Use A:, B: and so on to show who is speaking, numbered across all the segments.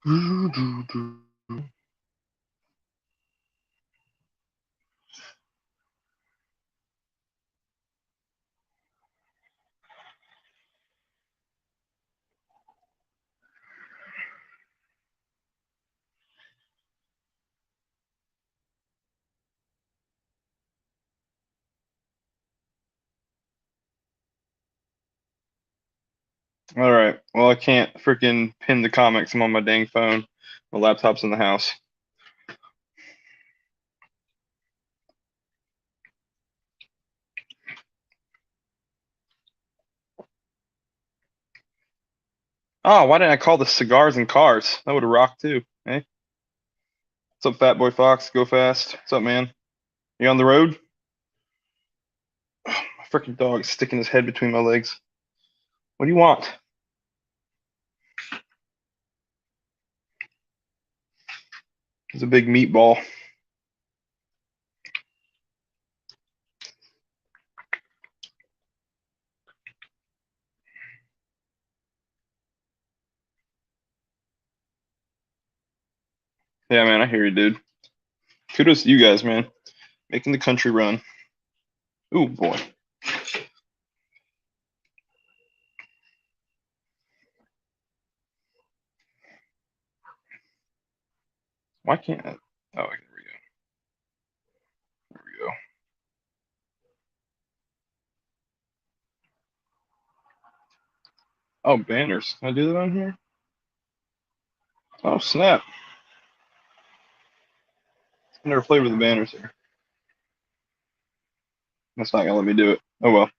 A: All right. Well, I can't freaking pin the comics. I'm on my dang phone. My laptop's in the house. Oh, why didn't I call this cigars and cars? That would have rocked too. Hey, what's up, Fat Boy Fox? Go fast. What's up, man? You on the road? Oh, my freaking dog is sticking his head between my legs. What do you want? He's a big meatball. Yeah, man, I hear you, dude. Kudos to you guys, man. Making the country run. Ooh, boy. Why can't I? Oh, here we go. There we go. Oh, banners. Can I do that on here? Oh, snap. I never played with the banners here. That's not gonna let me do it. Oh well.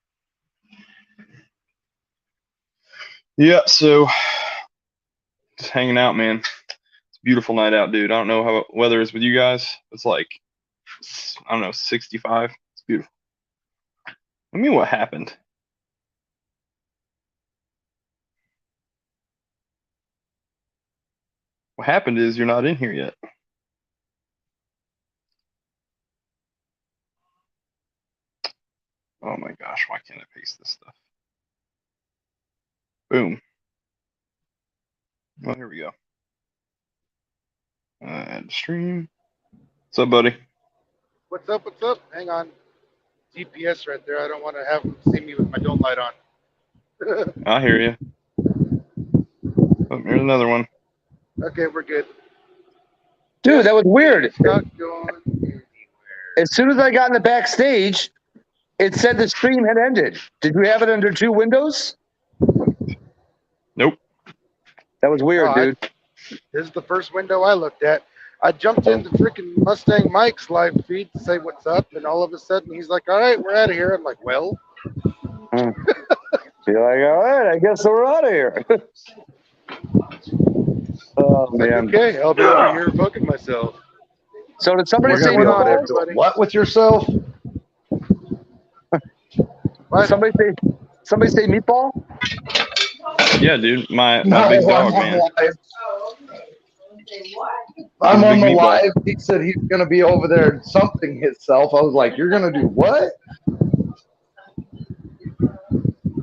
A: Yeah, so just hanging out, man. It's a beautiful night out, dude. I don't know how weather is with you guys. It's like, I don't know, 65. It's beautiful. I mean, what happened? What happened is you're not in here yet. Oh my gosh, why can't I paste this stuff? Boom. Well, here we go. Add stream. What's up, buddy?
B: What's up? What's up? Hang on. GPS right there. I don't want to have them see me with my dome light on.
A: I hear you. Oh, here's another one.
B: Okay, we're good.
C: Dude, that was weird.
B: It's not going anywhere.
C: As soon as I got in the backstage, it said the stream had ended. Did you have it under two windows?
A: Nope.
C: That was weird, dude.
B: This is the first window I looked at. I jumped into freaking Mustang Mike's live feed to say what's up, and all of a sudden he's like, "All right, we're out of here." I'm like, "Well."
C: You're like, all right, I guess we're out of here. Oh, man.
B: Okay, I'll be over here fucking myself.
C: So did somebody
B: What's
C: say
B: going on,
C: meatballs?
B: everybody?
D: What with yourself?
B: What?
C: Somebody say meatball?
A: Yeah, dude. My
D: No,
A: big dog,
D: I'm
A: man.
D: on live. I'm on the
A: Big meatball.
D: live. He said he's going to be over there something himself. I was like, you're going to do what?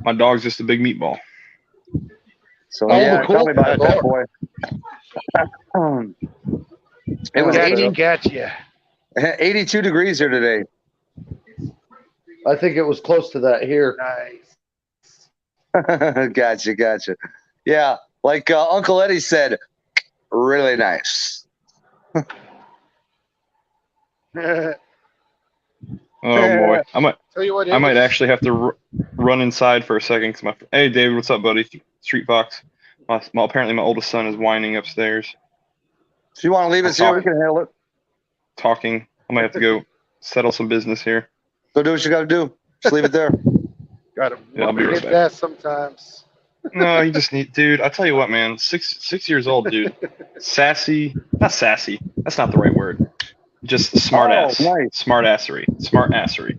A: My dog's just a big meatball.
C: So,
D: Oh,
C: yeah,
D: cool.
C: tell me about that, boy. It was
B: Gotcha.
C: 82 degrees here today.
D: I think it was close to that here.
B: Nice.
C: Gotcha. Yeah, like Uncle Eddie said, really nice.
A: Oh boy,
B: Tell you what,
A: I might actually have to run inside for a second. Cause hey David, what's up, buddy? Street Fox. Apparently my oldest son is whining upstairs.
C: If you want to leave us here, we can handle it.
A: Talking. I might have to go settle some business here.
C: Go do what you got to do. Just leave it there.
B: Gotta
A: Yeah, I'll be right
B: get
A: back.
B: that sometimes.
A: No, you just need, dude. I tell you what, man. 6 years old, dude. Sassy. Not sassy. That's not the right word. Just smart ass.
C: Nice.
A: Smart assery.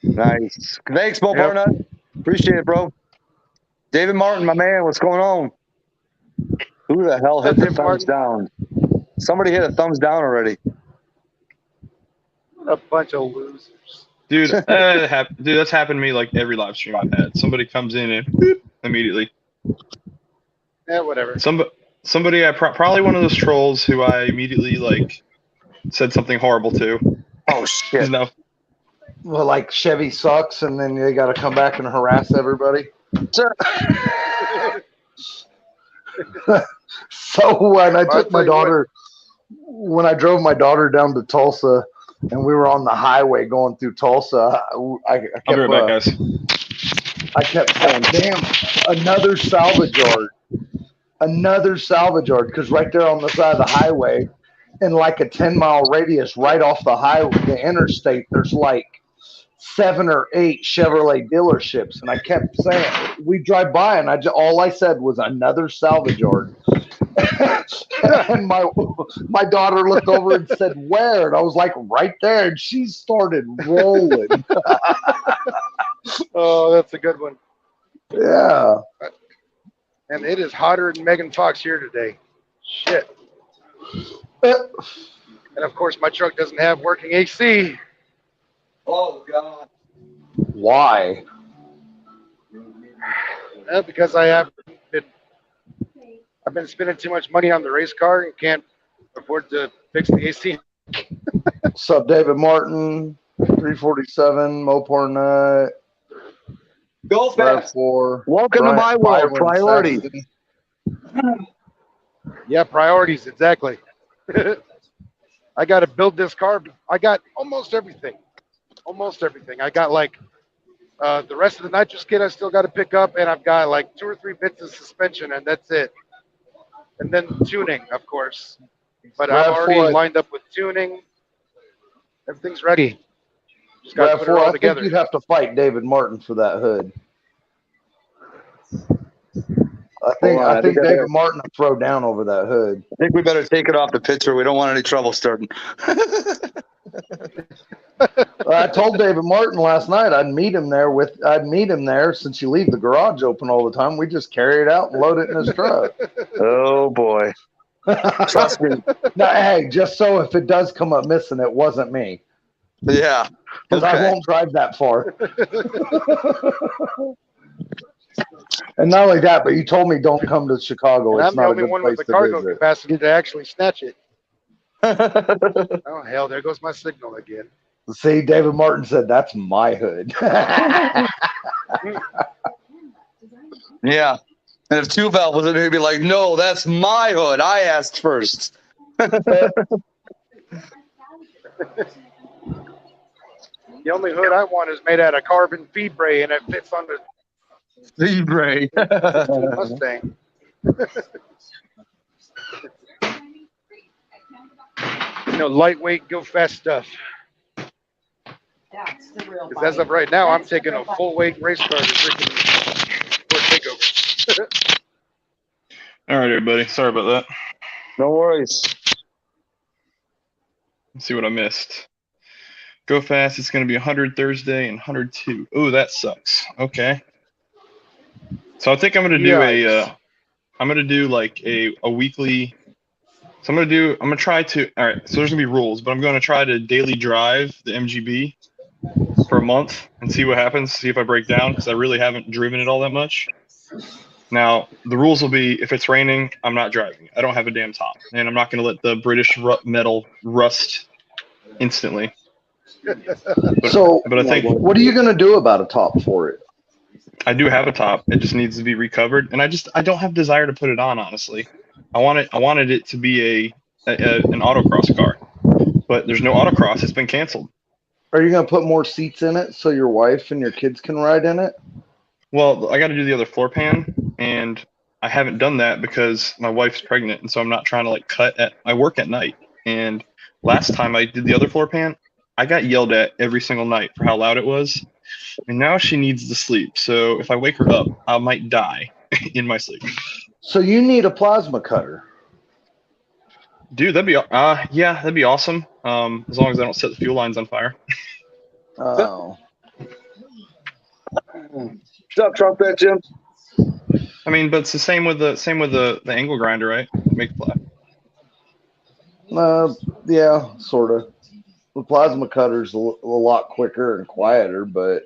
C: Nice. Thanks, Bo Barnett. Appreciate it, bro. David Martin, my man, what's going on? Who the hell hit the thumbs down? Somebody hit a thumbs down already.
B: What a bunch of losers.
A: Dude, dude, that's happened to me like every live stream I've had. Somebody comes in and boop, immediately.
B: Yeah, whatever.
A: somebody probably one of those trolls who I immediately like said something horrible to.
C: Oh shit!
A: No,
D: Well, like Chevy sucks, and then they got to come back and harass everybody.
C: Sir.
D: So when I
B: Well, I'll
D: took my
B: tell you what.
D: daughter, when I drove my daughter down to Tulsa, and we were on the highway going through Tulsa, I kept,
A: I'll be right back, guys.
D: I kept saying, "Damn, another salvage yard, another salvage yard," because right there on the side of the highway, in like a 10-mile radius, right off the highway, the interstate, there's like 7 or 8 Chevrolet dealerships, and I kept saying, we drive by, and all I said was another salvage yard. And my daughter looked over and said, "Where?" And I was like, "Right there." And she started rolling.
B: Oh, that's a good one.
D: Yeah.
B: And it is hotter than Megan Fox here today. Shit. And of course, my truck doesn't have working AC.
C: Oh god.
D: Why?
B: Because I've been spending too much money on the race car and can't afford to fix the AC.
D: What's up, David Martin? 347, Mopar Nut,
C: Go
D: Rev
C: fast.
D: 4.
C: Welcome to my world.
D: Byron
C: Priorities.
D: Saxton.
B: Yeah, priorities, exactly. I got to build this car. I got almost everything. Almost everything. I got like the rest of the nitrous kit I still got to pick up, and I've got like 2 or 3 bits of suspension, and that's it. And then tuning, of course. But I'm already lined up with tuning. Everything's ready. Just got to put it all
D: I
B: together.
D: think you'd have to fight David Martin for that hood. I think David Martin would throw down over that hood.
C: I think we better take it off the picture. We don't want any trouble starting.
D: I told David Martin last night I'd meet him there since you leave the garage open all the time. We just carry it out and load it in his truck.
C: Oh boy. Trust me.
D: Now, hey, just so if it does come up missing, it wasn't me.
C: Yeah.
D: Because I won't drive that far. And not only that, but you told me don't come to Chicago.
B: And
D: It's
B: I'm the
D: not a
B: only
D: good
B: one
D: place
B: with the
D: to
B: cargo
D: visit.
B: capacity to actually snatch it. Oh, hell, there goes my signal again.
D: See, David Martin said, "That's my hood."
C: Yeah. And if Two Valve was in here, he'd be like, "No, that's my hood. I asked first."
B: The only hood I want is made out of carbon fibre, and it fits on the
C: Libre.
B: Mustang. Lightweight, go fast stuff.
E: That's the real.
B: Because as of right now, I'm taking a full weight race car to freaking Ford Takeover.
A: All right, everybody. Sorry about that.
C: No worries.
A: Let's see what I missed. Go fast. It's going to be 100 Thursday and 102. Oh, that sucks. Okay. So I think I'm going to do I'm going to do like a weekly. So I'm going to try to, all right, so there's going to be rules, but I'm going to try to daily drive the MGB for a month and see what happens, see if I break down, because I really haven't driven it all that much. Now, the rules will be, if it's raining, I'm not driving. I don't have a damn top, and I'm not going to let the British metal rust instantly. But I think,
D: what are you going to do about a top for it?
A: I do have a top. It just needs to be recovered, and I don't have desire to put it on, honestly. I wanted it to be an autocross car, but there's no autocross. It's been canceled.
D: Are you going to put more seats in it so your wife and your kids can ride in it?
A: Well, I got to do the other floor pan, and I haven't done that because my wife's pregnant, and so I'm not trying to like I work at night, and last time I did the other floor pan, I got yelled at every single night for how loud it was, and now she needs to sleep. So if I wake her up, I might die in my sleep.
D: So you need a plasma cutter.
A: Dude, that'd be awesome. As long as I don't set the fuel lines on fire.
D: Oh.
C: What's up, trumpet, Jim?
A: I mean, but it's the same with the angle grinder, right? Make flat.
D: Yeah, sort of. The plasma cutter's a lot quicker and quieter, but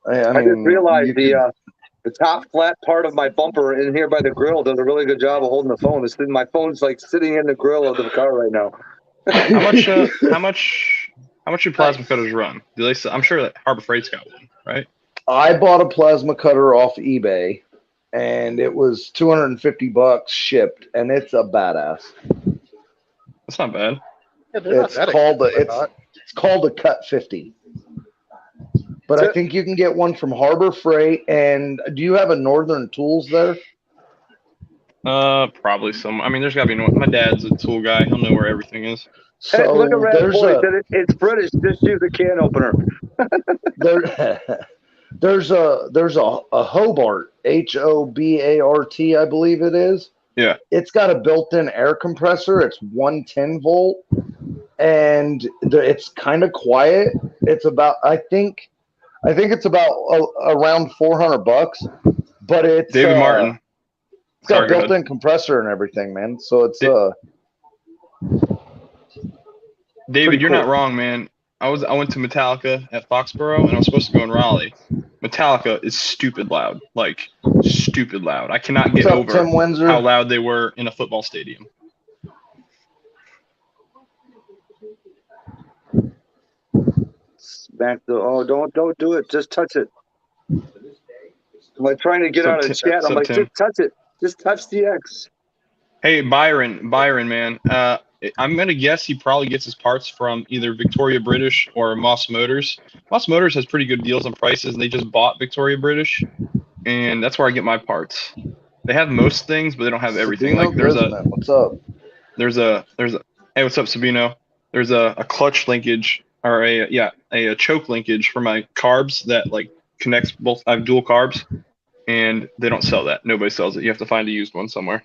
D: I
C: I just realized the The top flat part of my bumper in here by the grill does a really good job of holding the phone. My phone's like sitting in the grill of the car right now.
A: How much do plasma cutters run? Do they? I'm sure that Harbor Freight's got one, right?
D: I bought a plasma cutter off eBay, and it was $250 shipped, and it's a badass.
A: That's not bad.
B: Yeah, they're not that expensive,
D: It's called a Cut 50. But I think you can get one from Harbor Freight. And do you have a Northern Tools there?
A: Probably some. I mean, there's gotta be. My dad's a tool guy. He'll know where everything is.
D: So
C: hey, look at Red
D: there's
C: Boy said it's British. Just use a can opener.
D: there's a Hobart, Hobart, I believe it is.
A: Yeah.
D: It's got a built-in air compressor. It's 110 volt, and it's kind of quiet. It's about I think it's about around $400, but it's
A: David Martin.
D: It's got built-in compressor and everything, man. So it's
A: David, you're not wrong, man. I went to Metallica at Foxborough, and I was supposed to go in Raleigh. Metallica is stupid loud, like stupid loud. I cannot get over how loud they were in a football stadium.
C: Back to don't do it. Just touch it. I'm like trying to get out of the chat. I'm like, just touch it. Just touch the X.
A: Hey, Byron, man. I'm gonna guess he probably gets his parts from either Victoria British or Moss Motors. Moss Motors has pretty good deals on prices, and they just bought Victoria British, and that's where I get my parts. They have most things, but they don't have everything. Like
D: what's up?
A: There's a hey, what's up, Sabino? There's a clutch linkage or a choke linkage for my carbs that like connects both. I have dual carbs, and they don't sell that. Nobody sells it. You have to find a used one somewhere.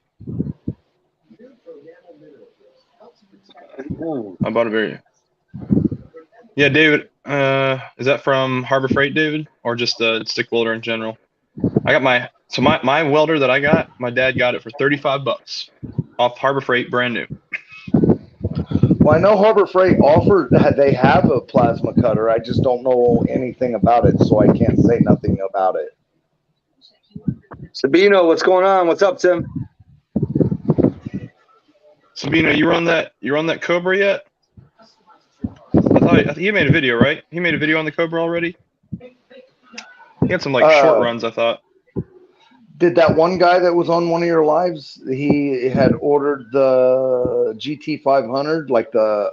A: I bought a very. Yeah, David. Is that from Harbor Freight, David, or just stick welder in general? I got my welder that I got. My dad got it for $35 off Harbor Freight, brand new.
D: Well, I know Harbor Freight they have a plasma cutter. I just don't know anything about it, so I can't say nothing about it.
C: Sabino, what's going on? What's up, Tim?
A: Sabino, you're on that Cobra yet? I thought he made a video, right? He made a video on the Cobra already. He had some like short runs, I thought.
D: Did that one guy that was on one of your lives? He had ordered the GT500, like the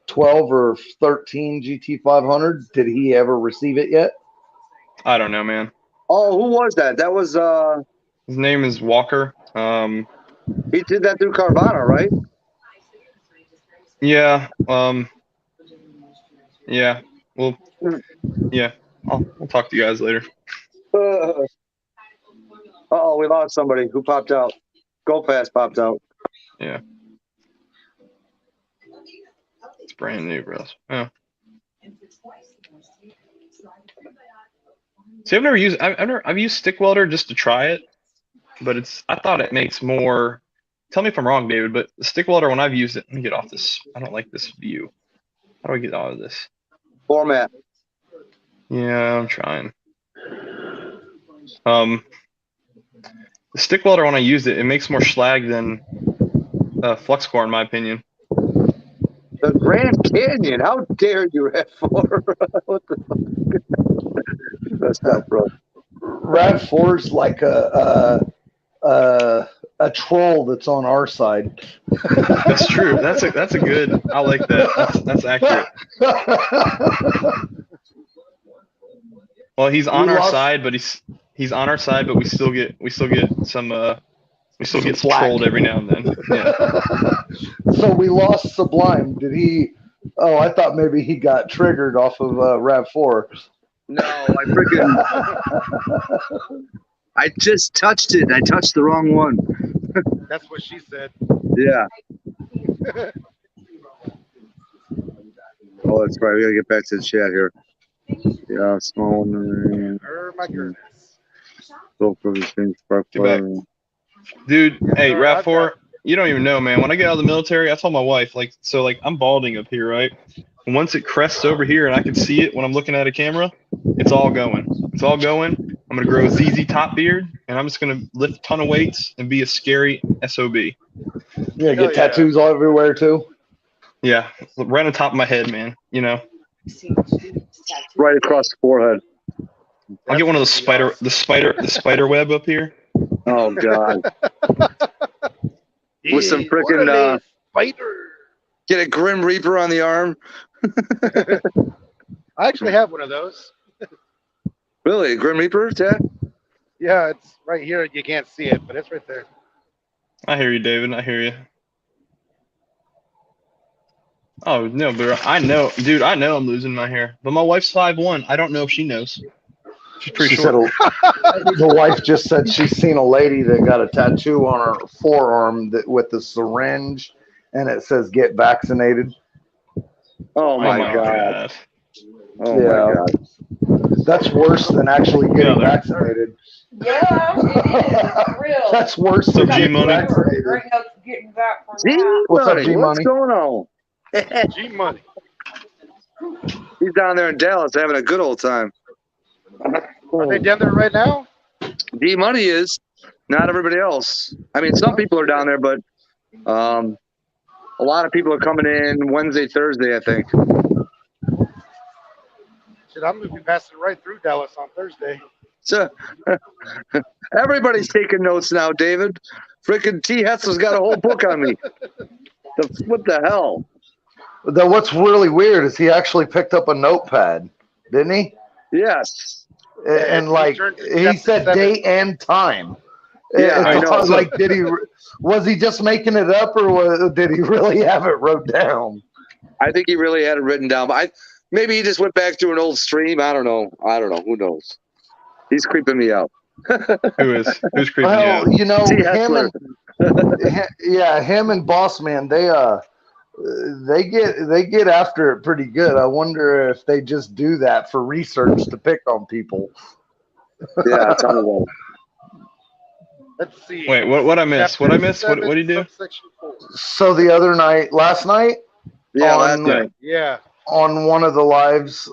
D: 012 or 13 GT500. Did he ever receive it yet?
A: I don't know, man.
C: Oh, who was that? That was
A: his name is Walker.
C: He did that through Carvana, right?
A: Yeah. Yeah. Well. Yeah. We'll talk to you guys later.
C: Oh, we lost somebody who popped out. Go Fast popped out.
A: Yeah. It's brand new, bros. Yeah. See, I've used stick welder just to try it, but I thought it makes more. Tell me if I'm wrong, David, but the stick welder, when I've used it, let me get off this. I don't like this view. How do I get out of this?
C: Format.
A: Yeah, I'm trying. The stick welder, when I used it, it makes more slag than flux core, in my opinion.
C: The Grand Canyon. How dare you, RAV4? What the fuck? That's not, bro.
D: RAV4's like a troll that's on our side.
A: That's true. That's a good. I like that. That's accurate. Well, he's on our side, but he's on our side, but we still get some trolled every now and then. Yeah.
D: So we lost Sublime. Did he? Oh, I thought maybe he got triggered off of RAV4.
C: No, I just touched it. I touched the wrong one.
B: That's what she said.
C: Yeah. Oh, that's right. We gotta get back to the chat here. Yeah, small.
B: My goodness.
A: Dude, hey, RAV4, you don't even know, man. When I get out of the military, I told my wife, I'm balding up here, right? And once it crests over here and I can see it when I'm looking at a camera, it's all going. It's all going. When I'm gonna grow a ZZ Top beard, and I'm just gonna lift a ton of weights and be a scary SOB.
D: Yeah, get tattoos all everywhere too.
A: Yeah, right on top of my head, man. You know,
C: Right across the forehead.
A: I'll get one of those the spider web up here.
C: Oh God. With some freaking
B: spider.
C: get a Grim Reaper on the arm.
B: I actually have one of those.
C: Really, Grim Reaper, Ted?
B: Yeah, it's right here. You can't see it, but it's right there.
A: I hear you, David. I hear you. Oh no, but I know, dude. I know I'm losing my hair, but my wife's 5'1". I don't know if she knows. She's pretty short.
D: The wife just said she's seen a lady that got a tattoo on her forearm with a syringe, and it says "Get vaccinated."
C: Oh my God. Oh
D: yeah.
C: my God.
D: That's worse than actually getting vaccinated.
E: Yeah, it is. Real.
D: That's worse than
A: G
D: getting
A: Money.
D: vaccinated.
E: Getting back from
C: G
E: that.
D: What's up,
C: Money?
D: G
C: What's
D: Money?
C: going on?
B: G Money.
C: He's down there in Dallas having a good old time.
B: Are they down there right now?
C: D Money is, not everybody else. I mean, some people are down there, but a lot of people are coming in Wednesday, Thursday, I think.
B: Shit, I'm going to be passing right through Dallas on Thursday.
C: So everybody's taking notes now, David. Freaking T. Hetzel's got a whole book on me. What the hell?
D: What's really weird is he actually picked up a notepad, didn't he?
C: Yes.
D: And like he said, date and time.
C: Yeah, I know.
D: Like, was he just making it up, or did he really have it wrote down?
C: I think he really had it written down. But maybe he just went back to an old stream. I don't know. Who knows? He's creeping me out.
A: Who's creeping you out?
D: You know, him and Boss Man, they get after it pretty good. I wonder if they just do that for research to pick on people.
C: Yeah, tell me that.
B: Let's see.
A: Wait, what I missed? What I missed? What did he do?
D: So the last night,
C: last night,
D: on one of the lives,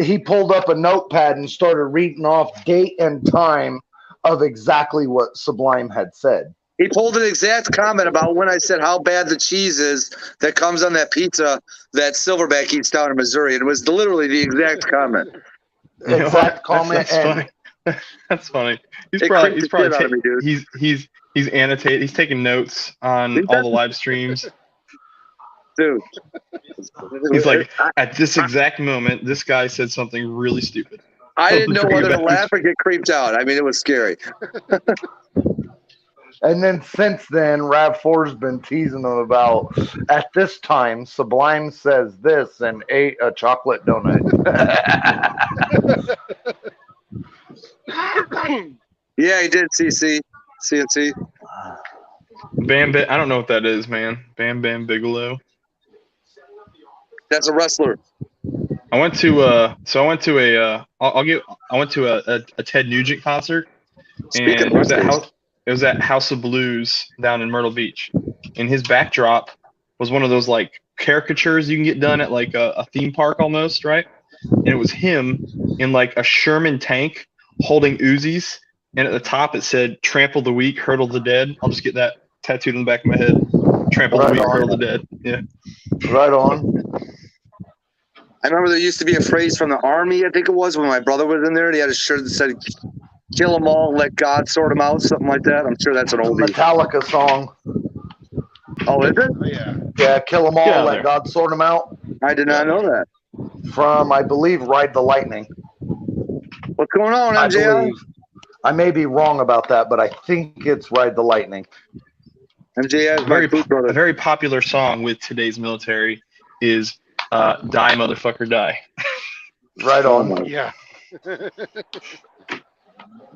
D: he pulled up a notepad and started reading off date and time of exactly what Sublime had said.
C: He pulled an exact comment about when I said how bad the cheese is that comes on that pizza that Silverback eats down in Missouri. And it was literally the exact comment.
D: Exact comment.
A: That's funny. That's funny. He's probably he's annotated. He's taking notes on all the live streams.
C: Dude.
A: He's like, at this exact moment, this guy said something really stupid.
C: I didn't know whether to laugh or get creeped out. I mean, it was scary.
D: And then since then, Rav4's been teasing them about, at this time, Sublime says this and ate a chocolate donut.
C: Yeah, he did, CNC.
A: Bam, I don't know what that is, man. Bam Bam Bigelow.
C: That's a wrestler.
A: I went to a Ted Nugent concert, and it was at House of Blues down in Myrtle Beach, and his backdrop was one of those like caricatures you can get done at like a theme park almost, right? And it was him in like a Sherman tank holding Uzis, and at the top it said "Trample the weak, hurdle the dead." I'll just get that tattooed on the back of my head. Trample the weak, hurdle the dead. Yeah.
D: Right on.
C: I remember there used to be a phrase from the Army, I think it was, when my brother was in there, and he had a shirt that said, "Kill them all, let God sort them out," something like that. I'm sure that's an oldie.
D: Metallica song.
C: Oh, is it?
B: Oh, yeah.
D: Yeah, kill them all, let God sort them out.
C: I did not know that.
D: From, I believe, Ride the Lightning.
C: What's going on, MJ?
D: I may be wrong about that, but I think it's Ride the Lightning.
C: MJ,
A: a very popular song with today's military is "Die Motherfucker Die."
D: Right on.
B: Yeah.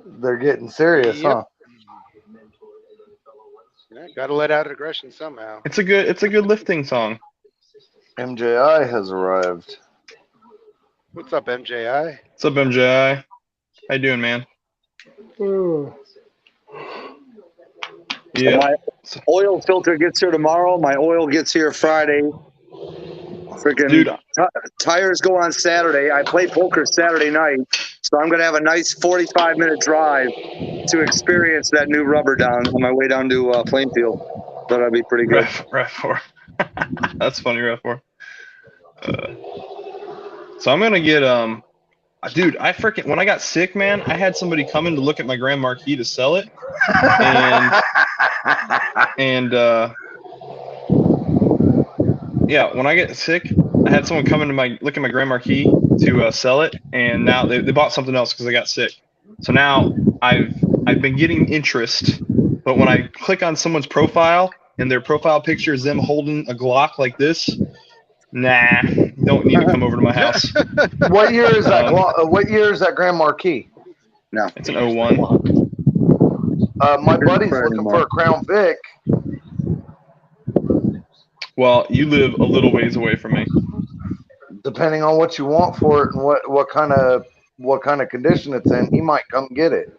D: They're getting serious, huh?
B: Yeah, gotta let out aggression somehow.
A: It's a good lifting song.
D: MJI has arrived.
B: What's up, MJI?
A: What's up, MJI? How you doing, man?
C: Yeah. My oil filter gets here tomorrow. My oil gets here Friday. Freaking
A: Dude,
C: tires go on Saturday. I play poker Saturday night, so I'm gonna have a nice 45-minute drive to experience that new rubber down on my way down to Plainfield. Thought that'd be pretty good.
A: RAV4. That's funny, RAV4. So I'm gonna get dude, I freaking when I got sick, man, I had somebody come in to look at my Grand Marquis to sell it, and yeah, when I get sick, I had someone come in to look at my Grand Marquis to sell it, and now they bought something else because I got sick. So now I've been getting interest, but when I click on someone's profile and their profile picture is them holding a Glock like this, nah, you don't need to come over to my house.
D: What year is that? What year is that Grand Marquis?
C: No,
A: It's an 01.
D: My buddy's looking for a Crown Vic.
A: Well, you live a little ways away from me.
D: Depending on what you want for it and what kind of condition it's in, he might come get it.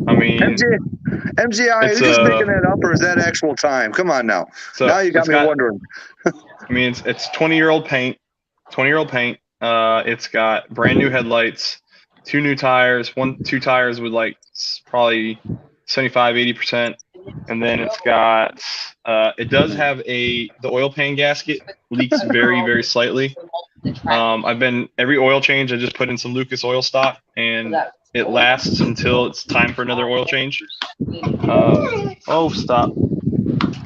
A: I mean,
C: MGI, are you just making that up, or is that actual time? Come on now.
A: So
C: now you got me wondering.
A: I mean, it's 20-year-old paint. 20-year-old paint. It's got brand new headlights, 2 new tires, 2 tires with like probably 75-80%, and then it's got it does have the oil pan gasket leaks very, very slightly. Every oil change I just put in some Lucas oil stock, and it lasts until it's time for another oil change. Stop.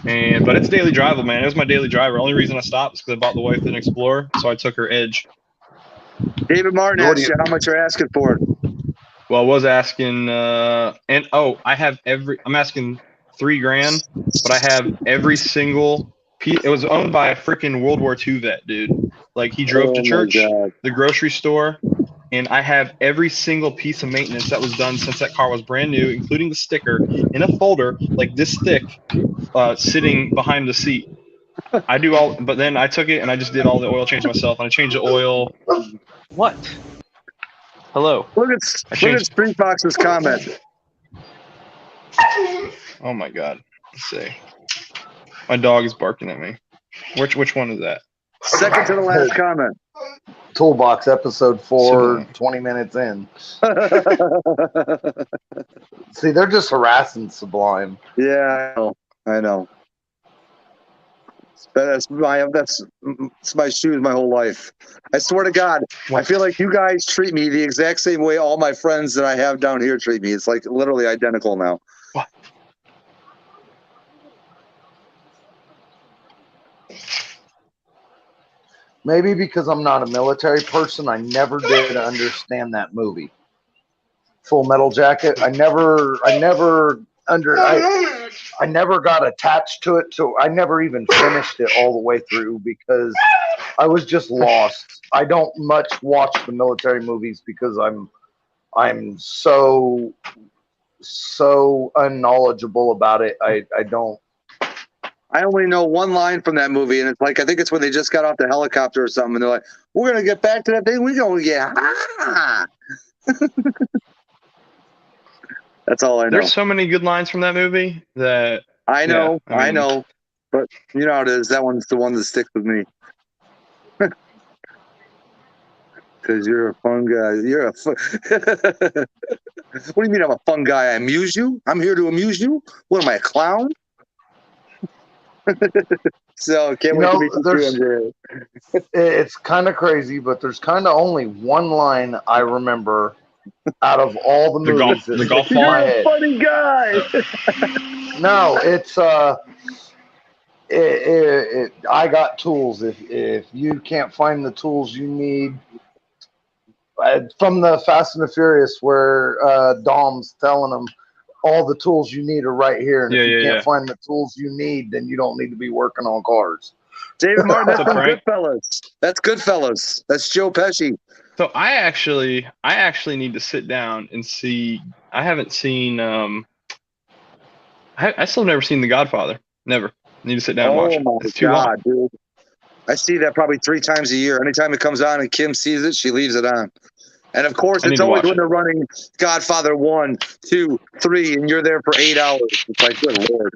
A: But it's daily drivable, man. It was my daily driver. Only reason I stopped is because I bought the wife an Explorer, so I took her Edge.
C: David Martin asked you how much you're asking for it.
A: Well, I was asking, I'm asking $3,000, but I have every single piece. It was owned by a freaking World War II vet, dude. Like, he drove to church, the grocery store, and I have every single piece of maintenance that was done since that car was brand new, including the sticker, in a folder like this thick, sitting behind the seat. I do all, but then I took it and I just did all the oil change myself, and I changed the oil. What? Hello.
C: Look at Street Fox's comment.
A: Oh my God. Let's see. My dog is barking at me. Which one is that?
C: Second to the last comment.
D: Toolbox episode 4, 20 minutes in. See, they're just harassing Sublime.
C: Yeah, I know. That's my shoes my whole life. I swear to God, I feel like you guys treat me the exact same way all my friends that I have down here treat me. It's like literally identical now.
A: What?
D: Maybe because I'm not a military person, I never did understand that movie. Full Metal Jacket. I never got attached to it, so I never even finished it all the way through because I was just lost. I don't much watch the military movies because I'm so unknowledgeable about it. I don't.
C: I only know one line from that movie, and it's like I think it's when they just got off the helicopter or something, and they're like, "We're gonna get back to that thing. We're gonna get high." That's all I know.
A: There's so many good lines from that movie that
C: I know, but you know how it is. That one's the one that sticks with me. Because you're a fun guy. What do you mean I'm a fun guy? I amuse you? I'm here to amuse you? What am I, a clown? So can't wait to meet you.
D: It's kind of crazy, but there's kind of only one line I remember out of all the movies.
A: The golf
C: You're
A: ball.
C: a funny guy.
D: No, it's I got tools. If you can't find the tools you need, from the Fast and the Furious, where Dom's telling them all the tools you need are right here, and if you can't find the tools you need, then you don't need to be working on cars.
C: David Martin, that's from Goodfellas. That's Goodfellas. That's Joe Pesci.
A: So I actually need to sit down and see. I haven't seen. I still never seen The Godfather. Never. Need to sit down and watch it. It's too long.
C: Dude. I see that probably 3 times a year. Anytime it comes on and Kim sees it, she leaves it on. And of course, it's always when they're running Godfather 1, 2, 3, and you're there for 8 hours. It's like, good Lord.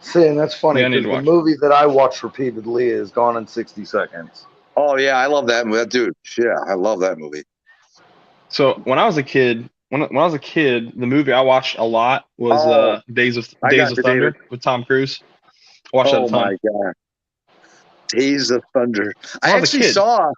D: See, and that's funny
A: Yeah, I need
D: because
A: to
D: the
A: watch.
D: movie that I watched repeatedly is Gone in 60 Seconds.
C: Oh yeah, I love that movie. That dude. Yeah, I love that movie.
A: So when I was a kid, when I was a kid, the movie I watched a lot was
C: Oh, I
A: Days
C: got
A: of
C: you, David.
A: Thunder with Tom Cruise. I watched that a
C: Oh my
A: ton
C: God, Days of Thunder.
A: when
C: I
A: I was a
C: actually
A: kid.
C: saw.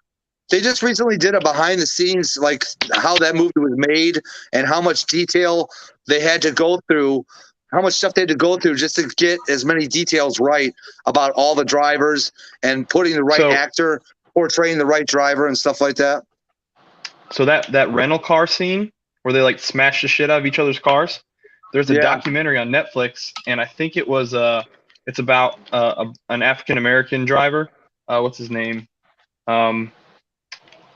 C: They just recently did a behind the scenes, like how that movie was made and how much detail they had to go through, how much stuff they had to go through just to get as many details right about all the drivers and putting the right
A: So
C: actor portraying the right driver and stuff like that.
A: so that rental car scene where they like smash the shit out of each other's cars. There's a
C: Yeah.
A: documentary on Netflix, and I think it's about an African American driver. What's his name? Um,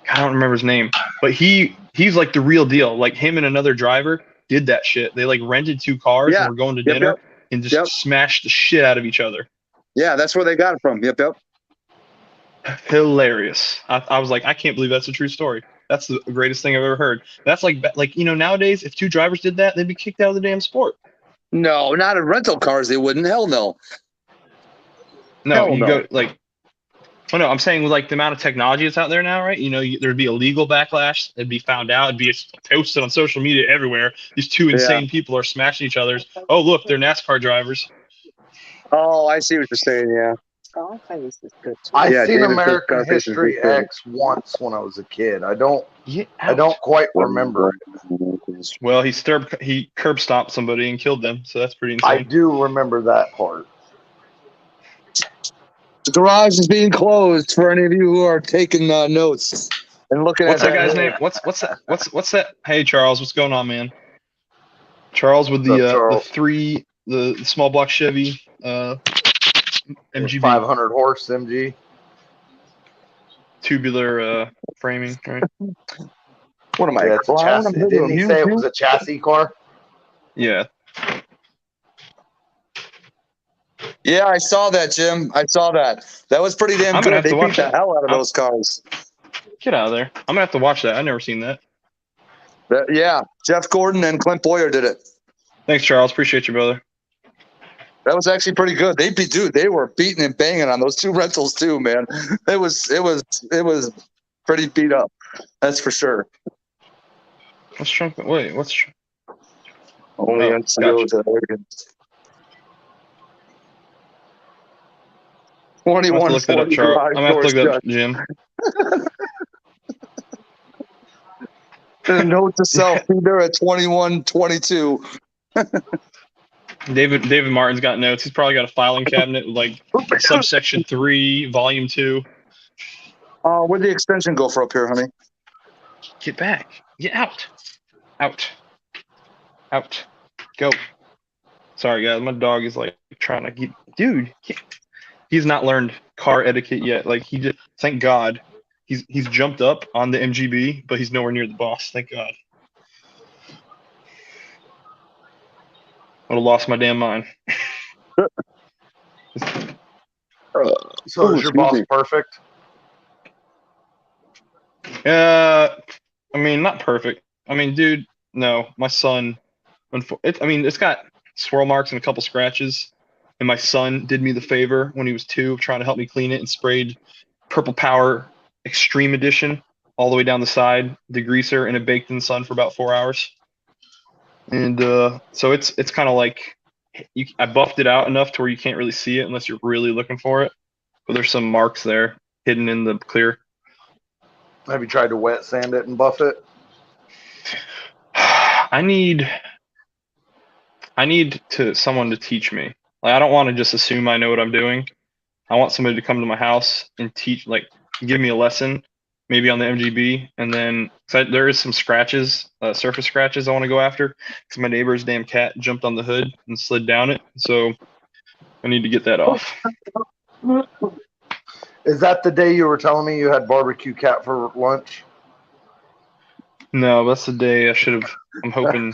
A: I don't remember his name, but he's like the real deal. Like him and another driver did that shit. They like rented two cars and
C: Yeah.
A: were going to
C: Yep.
A: dinner
C: Yep.
A: and just
C: Yep.
A: smashed the shit out of each other.
C: Yeah. That's where they got it from. Yep. Yep.
A: Hilarious. I was like, I can't believe that's a true story. That's the greatest thing I've ever heard. That's like nowadays, if two drivers did that, they'd be kicked out of the damn sport.
C: No, not in rental cars. They wouldn't. Hell no.
A: No,
C: Hell
A: you
C: no.
A: go like, oh no, I'm saying with like the amount of technology that's out there now, right? There'd be a legal backlash. It'd be found out. It'd be posted on social media everywhere. These two
C: Yeah.
A: insane people are smashing each other's. Oh, look, they're NASCAR drivers.
C: Oh, I see what you're saying. Yeah.
D: I
C: Yeah,
D: seen
C: David says
D: American
C: Scarface is
D: History
C: good too.
D: X once when I was a kid. I don't
A: Get
D: I
A: out.
D: don't quite remember it.
A: Well, he curb stomped somebody and killed them, so that's pretty
D: I
A: insane.
D: do remember that part.
C: The garage is being closed for any of you who are taking notes and looking
A: What's
C: at
A: that guy's name? What's that? What's that? Hey, Charles, what's going on, man? Charles with
D: What's up,
A: the
D: Charles?
A: the small block Chevy MGB
D: 500 horse MG.
A: tubular framing, right?
C: What am I,
D: Yeah, it's a
C: clown? I'm
D: chassis.
C: here to
D: Didn't he
C: amuse
D: say it
C: you?
D: was a chassis car?
A: Yeah.
C: Yeah, I saw that, Jim. I saw that. That was pretty damn
A: I'm gonna
C: good.
A: have
C: They
A: to
C: beat
A: watch
C: the
A: that.
C: hell out of those cars.
A: Get out of there. I'm gonna have to watch that. I've never seen that.
C: Yeah, Jeff Gordon and Clint Boyer did it.
A: Thanks, Charles. Appreciate you, brother.
C: That was actually pretty good. They were beating and banging on those two rentals too, man. It was pretty beat up. That's for sure.
A: What's Trump? Wait, what's?
C: Only
A: Oh,
C: NCOs
A: gotcha.
C: are arrogant.
A: I'm gonna have to
C: 21
A: look that up,
C: 40
A: Charles.
C: garage
A: I'm gonna have to
C: doors
A: look that
C: shut.
A: up, Jim.
C: And a note to self: be there at 21:22.
A: David Martin's got notes. He's probably got a filing cabinet with like subsection 3, volume 2.
C: Where'd the extension go for up here, honey?
A: Get back. Get out. Out. Out. Go. Sorry, guys. My dog is like trying to get. Dude, he's not learned car etiquette yet. Like he just. Thank God. He's jumped up on the MGB, but he's nowhere near the boss. Thank God. I would have lost my damn mind.
D: So is your boss perfect?
A: I mean, not perfect. I mean, dude, no. My son, it's got swirl marks and a couple scratches. And my son did me the favor when he was 2 of trying to help me clean it and sprayed Purple Power Extreme Edition all the way down the side, degreaser, and it baked in the sun for about 4 hours. And so it's kind of like I buffed it out enough to where you can't really see it unless you're really looking for it. But there's some marks there hidden in the clear.
D: Have you tried to wet sand it and buff it?
A: I need someone to teach me. Like I don't want to just assume I know what I'm doing. I want somebody to come to my house and teach, like give me a lesson, maybe on the MGB, and then there is some scratches, surface scratches I want to go after because my neighbor's damn cat jumped on the hood and slid down it. So I need to get that off.
D: Is that the day you were telling me you had barbecue cat for lunch?
A: No, that's the day I should have. I'm hoping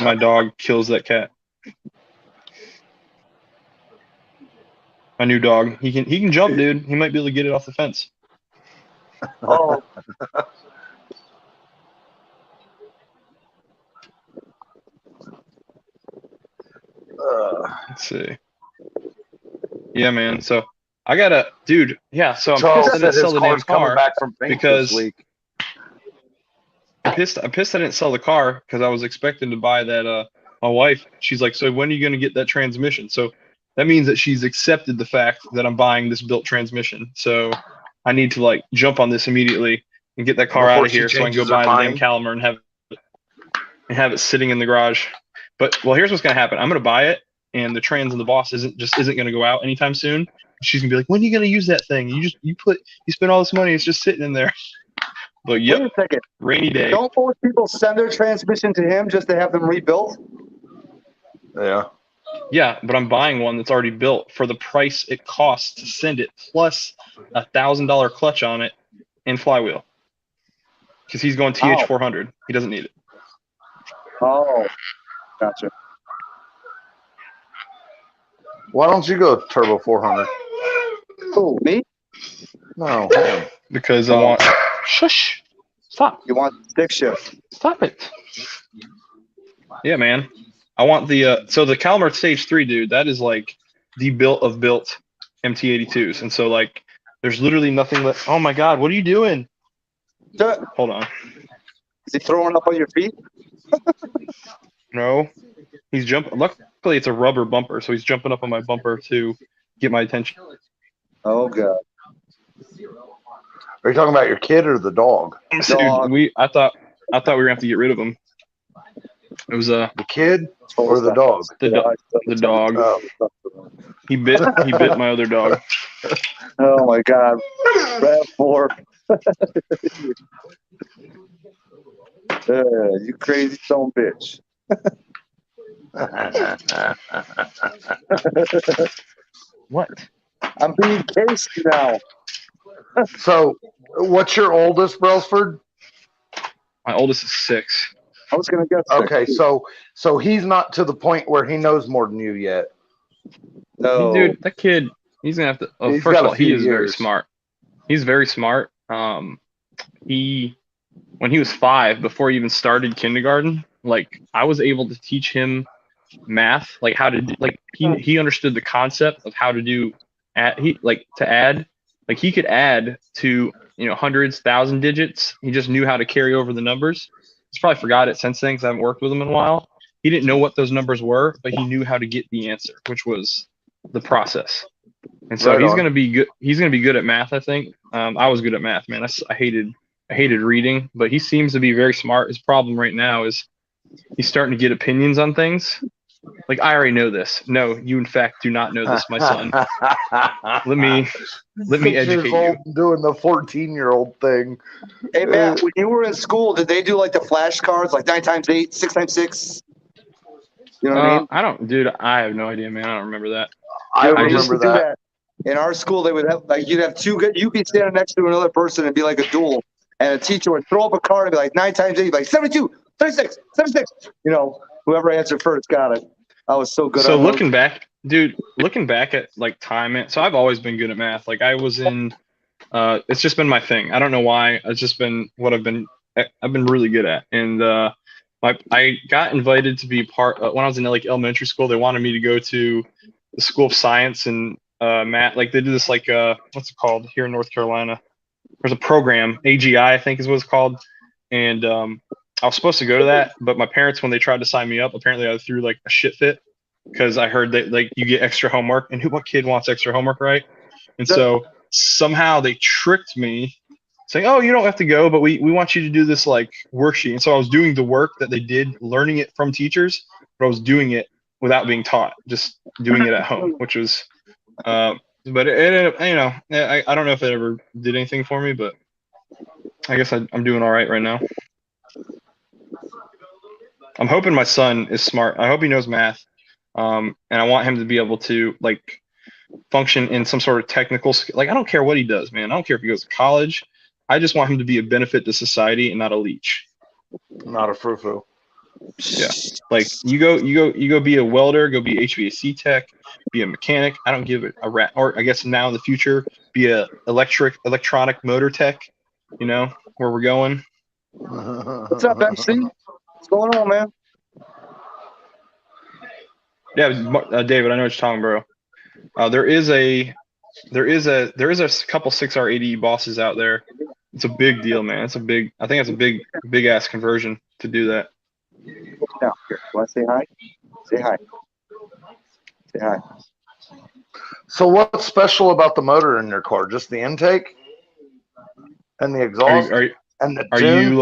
A: my dog kills that cat. My new dog. He can jump, dude. He might be able to get it off the fence.
C: Oh.
A: Let's see. Yeah, man. So I gotta, dude. Yeah. So I'm
D: Charles
A: pissed I
D: said
A: didn't
D: his
A: sell the damn
D: car's coming
A: car
D: back from paint
A: because
D: this week.
A: I'm pissed I didn't sell the car because I was expecting to buy that. My wife, she's like, so when are you gonna get that transmission? So that means that she's accepted the fact that I'm buying this built transmission. So I need to like jump on this immediately and get that car out
D: Before
A: of
D: she
A: here so I can go
D: changes her
A: buy the damn
D: mind.
A: Calimer and have it sitting in the garage. But well, here's what's gonna happen. I'm gonna buy it, and the trans and the boss isn't gonna go out anytime soon. She's gonna be like, when are you gonna use that thing? You spend all this money, it's just sitting in there. But yep,
C: Wait a second.
A: rainy day.
C: Don't most people send their transmission to him just to have them rebuilt?
D: Yeah.
A: Yeah, but I'm buying one that's already built for the price it costs to send it, plus $1,000 clutch on it and flywheel. Because he's going TH400. He doesn't need it.
C: Oh, gotcha.
D: Why don't you go turbo 400?
C: Who, me?
D: No, him.
A: Because I want. Shush! Stop!
C: You want stick shift?
A: Stop it! Yeah, man. I want the so the Calimer Stage 3, dude. That is like the built MT82s, and so like there's literally nothing left. Oh my God! What are you doing? Hold on.
C: Is he throwing up on your feet?
A: No, he's jumping. Luckily, it's a rubber bumper, so he's jumping up on my bumper to get my attention.
C: Oh God.
D: Are you talking about your kid or the dog?
C: Dog.
A: Dude, I thought we were gonna have to get rid of him. It was
D: The kid or the dog?
A: the dog.
D: Oh.
A: He bit my other dog.
C: Oh my God. RAV4. You crazy son bitch.
A: What?
C: I'm being cased now.
D: So, what's your oldest, Brailsford?
A: My oldest is 6.
C: I was gonna guess. 6.
D: Okay, so he's not to the point where he knows more than you yet.
C: No.
A: Dude, that kid, he's gonna have to. Oh,
D: He's
A: first
D: got
A: of
D: a
A: all, he
D: few
A: is very
D: years.
A: smart. He's very smart. When he was 5, before he even started kindergarten, like I was able to teach him math, like how to do, like he understood the concept of how to do add. Like he could add to hundreds, thousand digits. He just knew how to carry over the numbers. He's probably forgot it since then because I haven't worked with him in a while. He didn't know what those numbers were, but he knew how to get the answer, which was the process. And so
D: Right
A: he's
D: on.
A: gonna be good. He's gonna be good at math, I think. I was good at math, man. I hated reading, but he seems to be very smart. His problem right now is he's starting to get opinions on things. Like, I already know this. No, you in fact do not know this, my son. Let me
D: 6
A: educate
D: years old
A: you.
D: doing the 14-year-old thing.
C: Hey Matt, when you were in school, did they do like the flashcards, like 9x8, 6x6? You know what I mean?
A: I don't, dude. I have no idea, man. I don't remember that.
D: I
C: They used
D: remember
C: to do
D: that.
C: In our school, they would have like you'd have you'd be standing next to another person and be like a duel, and a teacher would throw up a card and be like 9x8, like 72, 36, 76. Whoever answered first got it. I was so good.
A: So
C: at
A: looking back at like time, so I've always been good at math. Like I was in, it's just been my thing. I don't know why. It's just been what I've been really good at. And I got invited to be part when I was in like elementary school. They wanted me to go to the School of Science and math. Like they do this like what's it called here in North Carolina? There's a program, AGI, I think is what it's called. And I was supposed to go to that, but my parents, when they tried to sign me up, apparently I threw like a shit fit because I heard that like you get extra homework, and what kid wants extra homework, right? And so somehow they tricked me, saying, "Oh, you don't have to go, but we want you to do this like worksheet." And so I was doing the work that they did, learning it from teachers, but I was doing it without being taught, just doing it at home, which was, but it I don't know if it ever did anything for me, but I guess I'm doing all right now. I'm hoping my son is smart. I hope he knows math. And I want him to be able to like function in some sort of technical skill. Like, I don't care what he does, man. I don't care if he goes to college. I just want him to be a benefit to society and not a leech.
D: Not a frou-frou.
A: Yeah. Like you go be a welder, go be HVAC tech, be a mechanic. I don't give a rat. Or I guess now in the future, be a electronic motor tech, where we're going.
C: What's up, MC? What's going on, man?
A: Yeah, David, I know what you're talking, bro. There is a couple 6R80 bosses out there. It's a big deal, man. I think it's a big ass conversion to do that.
C: Now, here, want to say hi? Say hi. Say hi.
D: So what's special about the motor in your car? Just the intake and the exhaust and the tune?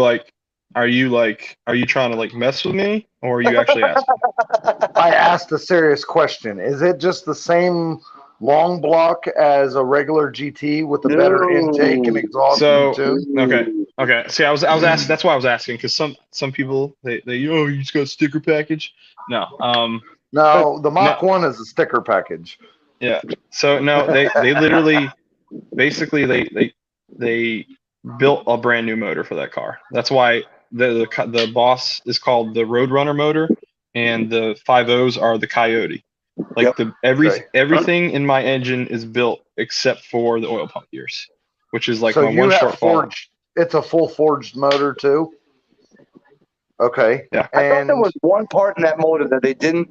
A: Are you trying to like mess with me, or are you actually asking?
D: I asked a serious question. Is it just the same long block as a regular GT with a better intake and exhaust and tune?
A: Okay. See, I was asking. That's why I was asking, because some people they you just got a sticker package. No.
D: No, the Mach 1 is a sticker package.
A: Yeah. So no, they literally, basically they built a brand new motor for that car. That's why the Boss is called the Roadrunner motor, and the 5.0s are the Coyote. Like everything in my engine is built except for the oil pump gears, which is like
D: so
A: my one shortfall.
D: It's a full forged motor too. Okay.
A: Yeah.
C: I thought there was one part in that motor that they didn't.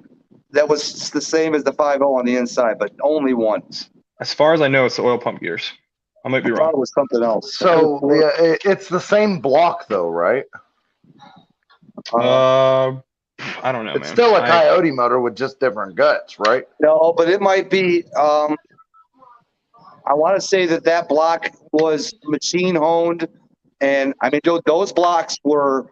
C: That was the same as the 5.0 on the inside, but only one.
A: As far as I know, it's the oil pump gears. I might be wrong.
C: I thought it was something else.
D: So it's the same block though, right?
A: I don't know,
D: it's
A: man.
D: Still a Coyote motor with just different guts, right?
C: No, but it might be. I want to say that block was machine honed, and I mean those blocks were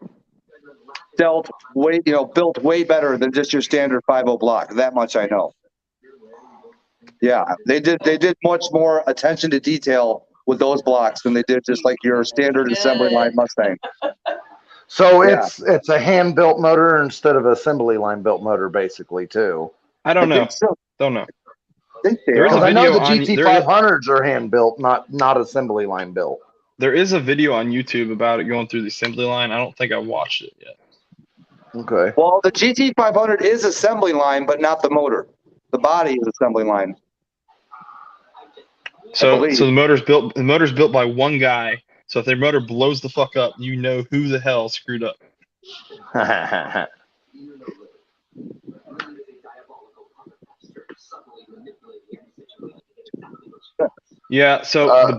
C: built way better than just your standard 5.0 block. That much I know. Yeah, they did much more attention to detail with those blocks than they did just like your standard assembly line Mustang.
D: So it's a hand built motor instead of assembly line built motor, basically too.
A: I don't know. Don't know.
D: I know the GT500s are hand built, not assembly line built.
A: There is a video on YouTube about it going through the assembly line. I don't think I watched it yet.
D: Okay.
C: Well, the GT500 is assembly line, but not the motor. The body is assembly line.
A: So the motor's built by one guy. So if their motor blows the fuck up, you know who the hell screwed up. Yeah, so the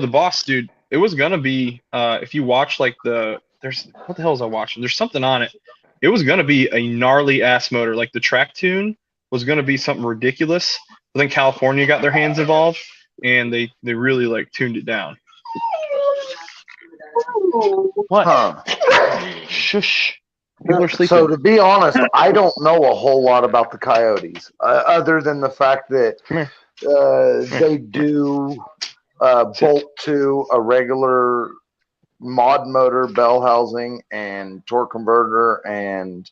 A: Boss, dude, it was gonna be if you watch like there's what the hell is I watching? There's something on it. It was gonna be a gnarly ass motor. Like the track tune was gonna be something ridiculous. But then California got their hands involved and they really like tuned it down. What?
D: Huh.
A: Shush. People are sleeping.
D: So to be honest, I don't know a whole lot about the Coyotes, other than the fact that they do bolt to a regular mod motor, bell housing, and torque converter, and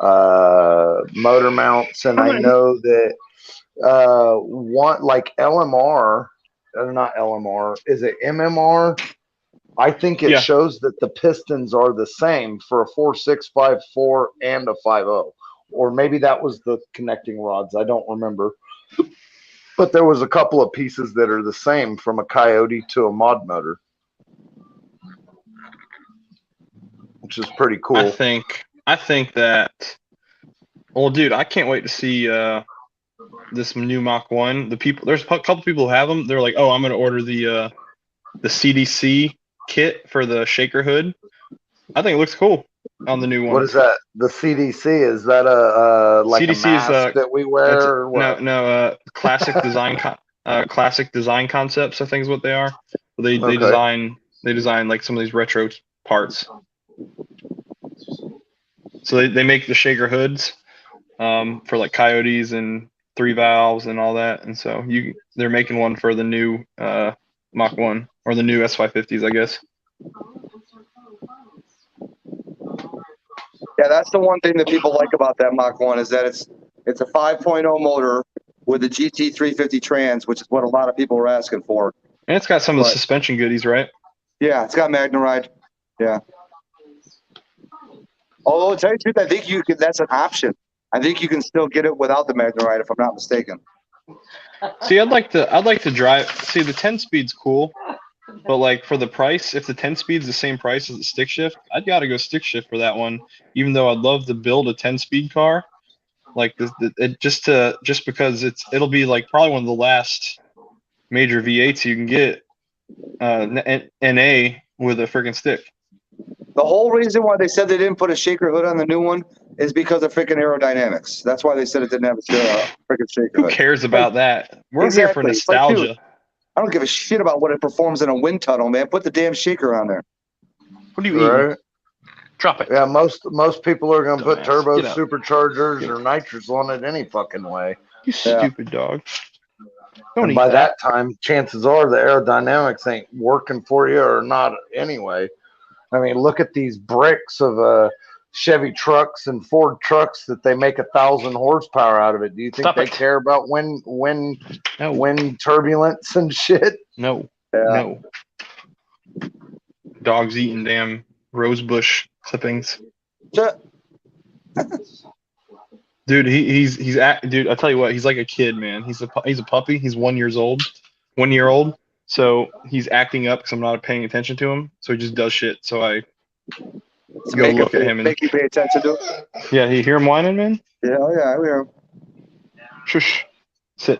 D: motor mounts. And I know that one like LMR, or not LMR, is it MMR? I think it shows that the pistons are the same for a 4.654 and a 5.0, or maybe that was the connecting rods. I don't remember. But there was a couple of pieces that are the same from a Coyote to a mod motor, which is pretty cool.
A: I think that. Well, dude, I can't wait to see this new Mach 1. There's a couple people who have them. They're like, oh, I'm going to order the CDC kit for the shaker hood. I think it looks cool on the new one.
D: What is that? The CDC, is that a like CDC a mask that we wear? Or what?
A: No, classic design classic design concepts, I think is what they are. They design like some of these retro parts. So they make the shaker hoods for like Coyotes and 3 valves and all that, and so they're making one for the new Mach 1 or the new S550s, I guess.
C: Yeah, that's the one thing that people like about that Mach 1 is that it's a 5.0 motor with a GT350 trans, which is what a lot of people are asking for.
A: And it's got some of the suspension goodies, right?
C: Yeah, it's got MagneRide. Yeah. Although, to tell you the truth, I think that's an option. I think you can still get it without the MagneRide, if I'm not mistaken.
A: See, I'd like to drive. See, the 10-speed's cool, but like for the price, if the 10-speed's the same price as the stick shift, I'd gotta go stick shift for that one. Even though I'd love to build a 10-speed car, like just because it'll be like probably one of the last major V8s you can get NA with a freaking stick.
C: The whole reason why they said they didn't put a shaker hood on the new one is because of freaking aerodynamics. That's why they said it didn't have a freaking shaker
A: Who
C: hood.
A: cares about that? We're here for
C: Exactly. It's like,
A: nostalgia.
C: dude, I don't give a shit about what it performs in a wind tunnel, man. Put the damn shaker on there.
A: What are you eating?
D: Right?
A: Drop it.
D: Yeah, most people are gonna put
A: Dumbass.
D: turbo
A: Get out.
D: superchargers or nitrous on it any fucking way.
A: You stupid dog. Don't
D: And
A: eat
D: by
A: that.
D: that time, chances are the aerodynamics ain't working for you or not anyway. I mean, look at these bricks of Chevy trucks and Ford trucks that they make 1,000 horsepower out of it. Do you think
A: Stop
D: they
A: it.
D: care about
A: No.
D: wind turbulence and shit?
A: No.
C: Yeah.
A: No. Dogs eating damn rosebush clippings. Dude, dude, I tell you what, he's like a kid, man. He's a puppy. He's 1 year old. 1 year old. So he's acting up because I'm not paying attention to him. So he just does shit. So I go look at him and
C: make you pay attention to it.
A: yeah, you hear him whining, man?
C: Yeah, oh yeah, I hear him.
A: Shush. Sit.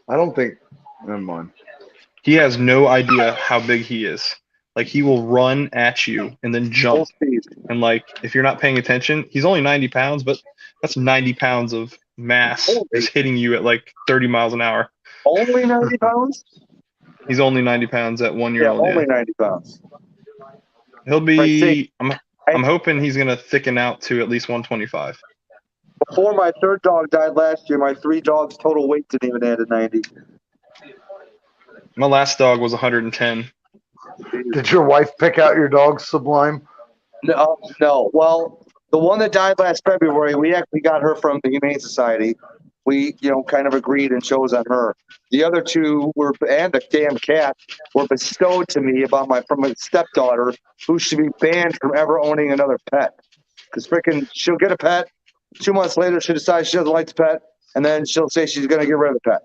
D: I don't think. Never mind.
A: He has no idea how big he is. Like he will run at you and then
C: Full
A: jump.
C: speed.
A: And like if you're not paying attention, he's only 90 pounds, but that's 90 pounds of mass
C: Holy.
A: just hitting you at like 30 miles an hour.
C: Only 90 pounds?
A: He's only 90 pounds at 1 year
C: Yeah,
A: old.
C: only 90 pounds.
A: He'll
C: Right,
A: be.
C: see,
A: I'm hoping he's gonna thicken out to at least 125.
C: Before my third dog died last year, my 3 dogs total weight didn't even add to 90.
A: My last dog was 110.
D: Did your wife pick out your dog, Sublime?
C: No. Well, the one that died last February, we actually got her from the Humane Society. We, kind of agreed and chose on her. The other 2 were, and the damn cat, were bestowed to me from my stepdaughter, who should be banned from ever owning another pet. Because freaking, she'll get a pet. 2 months later, she decides she doesn't like the pet, and then she'll say she's going to get rid of the pet.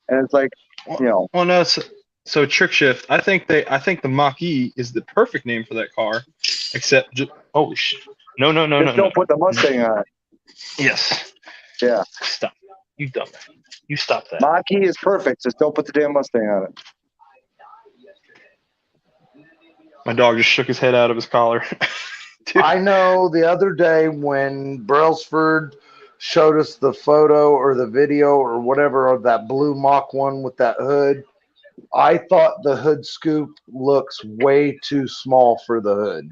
C: And it's like,
A: Well, no. So trick shift. I think the Mach-E is the perfect name for that car, except holy shit. No.
C: Just don't put the Mustang on it.
A: Yes.
C: Yeah.
A: Stop. You dumb. You stop that.
C: Mach-E is perfect. Just don't put the damn Mustang on it.
A: My dog just shook his head out of his collar. Dude.
D: I know the other day when Brailsford showed us the photo or the video or whatever of that blue Mach 1 with that hood, I thought the hood scoop looks way too small for the hood.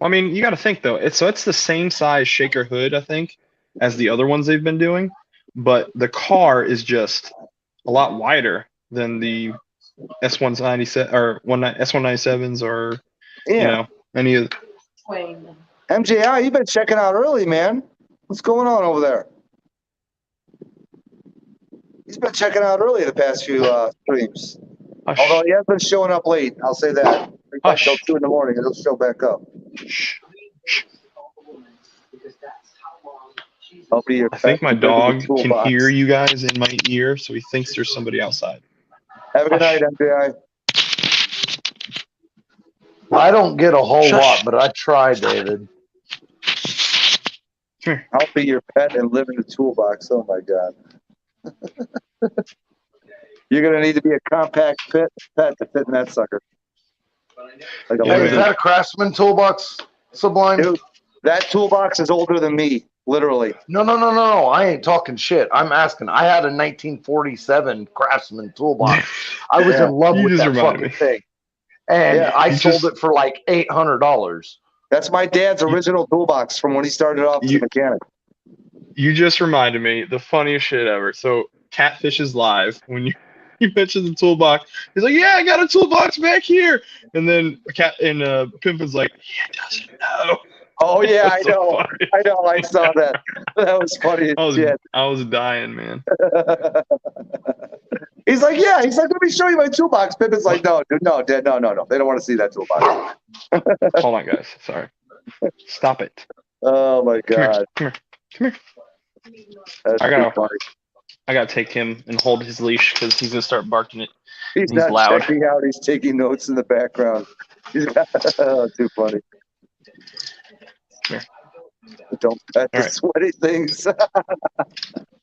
A: I mean, you got to think though. It's the same size shaker hood, I think, as the other ones they've been doing, but the car is just a lot wider than the S197 or S197s or any of.
E: Twain.
C: MJI, you've been checking out early, man. What's going on over there? He's been checking out early the past few streams.
A: Hush.
C: Although he has been showing up late, I'll say that.
A: Hush.
C: Until 2 in the morning, and he'll show back up.
A: Shh.
C: I'll be your
A: I think
C: pet
A: my
C: and bring
A: dog
C: the
A: can
C: toolbox.
A: hear you guys in my ear, so he thinks there's somebody outside.
C: Have a good
A: Hush.
C: night, MJI.
D: I don't get a whole
A: Shush.
D: lot, but I try, David.
A: Come here.
C: I'll be your pet and live in the toolbox. Oh my God. You're gonna need to be a compact pet to fit in that sucker. Like a
A: Yeah,
D: Hey,
A: man.
D: is that a Craftsman toolbox, Sublime?
C: Dude, that toolbox is older than me, literally.
D: No. I ain't talking shit. I'm asking. I had a 1947 Craftsman toolbox. I was
C: Yeah.
D: in love
A: You
D: with
A: just
D: that
A: reminded
D: fucking
A: me.
D: thing. And
C: Yeah,
D: I
A: you
D: sold
A: just-
D: it for like $800.
C: That's my dad's original toolbox from when he started off as a mechanic.
A: You just reminded me the funniest shit ever. So Catfish is live when you mentioned the toolbox. He's like, "Yeah, I got a toolbox back here," and then Pimpin's like, "He doesn't know."
C: Oh yeah, I
A: That's so
C: know.
A: funny.
C: I know. I saw that. That was funny as shit.
A: I was dying, man.
C: He's like, yeah. He's like, let me show you my toolbox. Pippin's like, no, dude, no, Dad, no. They don't want to see that toolbox.
A: Hold on, guys. Sorry. Stop it.
C: Oh my God.
A: Come here.
C: That's
A: I
C: too
A: gotta-
C: funny.
A: I gotta take him and hold his leash because he's gonna start barking it.
C: He's
A: He's
C: not
A: loud.
C: checking out. He's taking notes in the background. Oh, too funny. Don't pet the
A: All right.
C: sweaty things.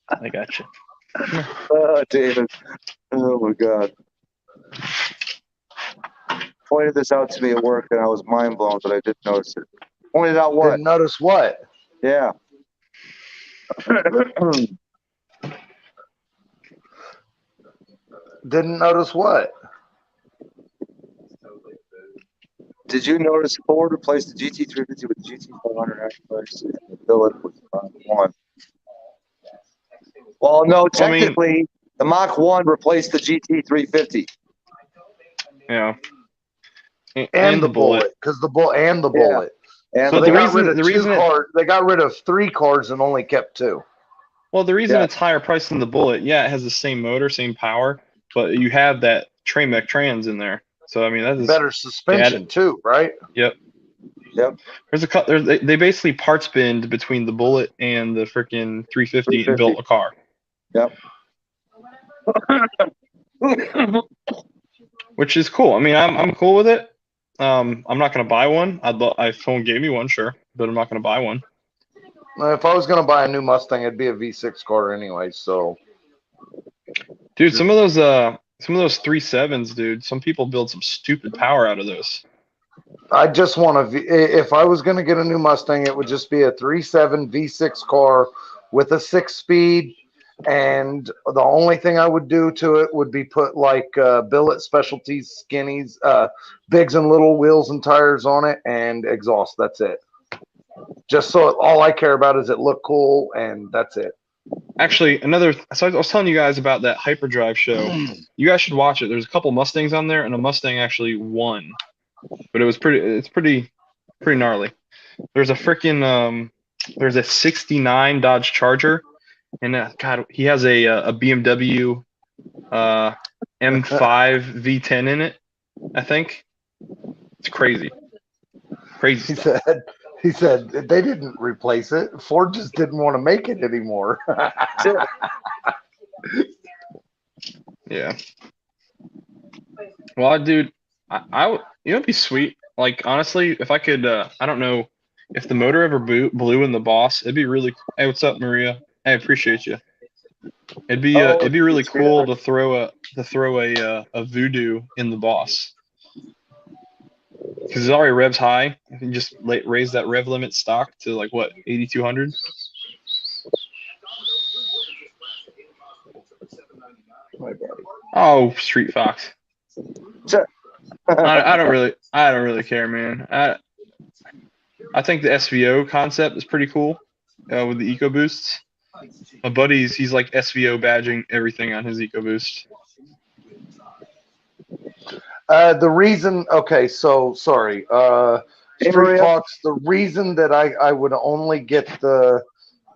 A: I got you.
C: Oh, David. Oh my God. Pointed this out to me at work, and I was mind blown, but I didn't notice it. Pointed out what?
D: Didn't notice what?
C: Yeah.
D: Didn't notice what?
C: Did you notice Ford replaced the GT350 with the GT500 actually and the billet with Mach 1? Well, no,
A: Well, I mean,
C: technically, the Mach 1 replaced the GT350.
A: yeah.
D: And the bullet, because the bullet and the
C: Yeah.
D: bullet.
C: And
D: So
A: But
D: they
A: the
D: got
A: reason-
D: rid of
A: the
D: two
A: reason it-
D: cars. They got rid of 3 cars and only kept 2.
A: Well, the reason
C: Yeah.
A: it's higher priced than the Bullet, yeah, it has the same motor, same power, but you have that Tremec trans in there. So I mean, that is
D: Better suspension too, right?
A: Yep.
C: Yep.
A: They basically parts binned between the Bullet and the freaking 350 and built a car.
C: Yep.
A: Which is cool. I mean, I'm cool with it. I'm not gonna buy one. If someone gave me one, sure, but I'm not gonna buy one.
D: If I was going to buy a new Mustang, it'd be a V6 car anyway. So,
A: Dude, some of those 3.7s, dude. Some people build some stupid power out of those.
D: I just want to. If I was going to get a new Mustang, it would just be a 3.7 V6 car with a 6-speed. And the only thing I would do to it would be put like billet specialties, skinnies, bigs and little wheels and tires on it, and exhaust. That's it. Just so all I care about is it look cool, and that's it.
A: Actually, so I was telling you guys about that hyperdrive show. You guys should watch it. There's a couple Mustangs on there, and a Mustang actually won, but it's pretty gnarly. There's a freaking there's a '69 Dodge Charger, and God, he has a BMW M5 V10 in it. I think it's crazy.
D: He said they didn't replace it. Ford just didn't want to make it anymore.
A: Yeah. Well, dude, it'd be sweet. Like honestly, if I could, I don't know if the motor ever blew in the Boss, it'd be really. Hey, what's up, Maria? I appreciate you. It'd be really cool to throw a Voodoo in the Boss because it already revs high. You can just raise that rev limit stock to like what 8,200. Oh, Street Fox. I don't really care, man. I think the SVO concept is pretty cool with the EcoBoosts. My buddy's he's like SVO badging everything on his EcoBoost.
D: The reason, okay, so sorry, Street Fox. The reason that I would only get the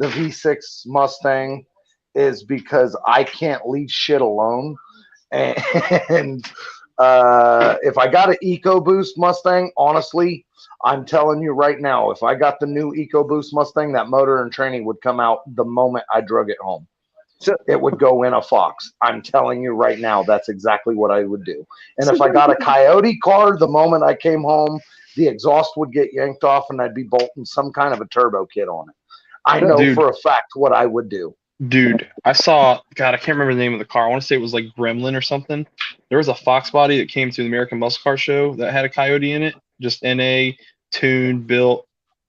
D: V6 Mustang is because I can't leave shit alone, and if I got an EcoBoost Mustang, honestly, I'm telling you right now, if I got the new EcoBoost Mustang, that motor and training would come out the moment I drug it home. So it would go in a Fox. I'm telling you right now, that's exactly what I would do. And if I got a Coyote car, the moment I came home, the exhaust would get yanked off and I'd be bolting some kind of a turbo kit on it. I know for a fact what I would do.
A: Dude, I saw, God, I can't remember the name of the car. I want to say it was like Gremlin or something. There was a Fox body that came to the American Muscle Car Show that had a Coyote in it, just NA, tuned, built,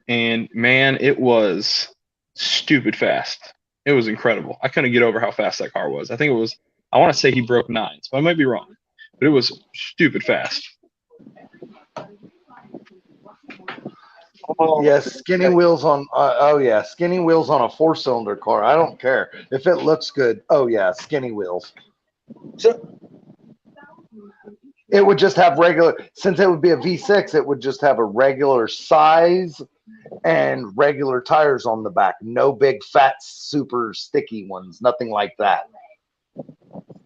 A: and man, it was stupid fast. It was incredible. I couldn't get over how fast that car was. I want to say he broke 9s, but I might be wrong. But it was stupid fast.
D: Yes, skinny wheels on. Skinny wheels on a 4-cylinder car. I don't care if it looks good. Oh yeah, skinny wheels. It would just have regular. Since it would be a V6, it would just have a regular size and regular tires on the back. No big fat, super sticky ones. Nothing like that.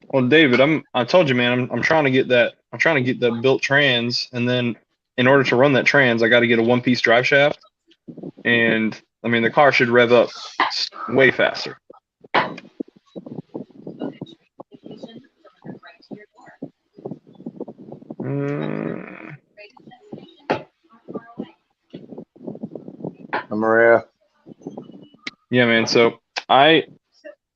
A: Well, David, I told you, man. I'm trying to get that. I'm trying to get that built trans, and then in order to run that trans, I got to get a one-piece drive shaft, and I mean the car should rev up way faster.
D: Maria.
A: Yeah, man. So I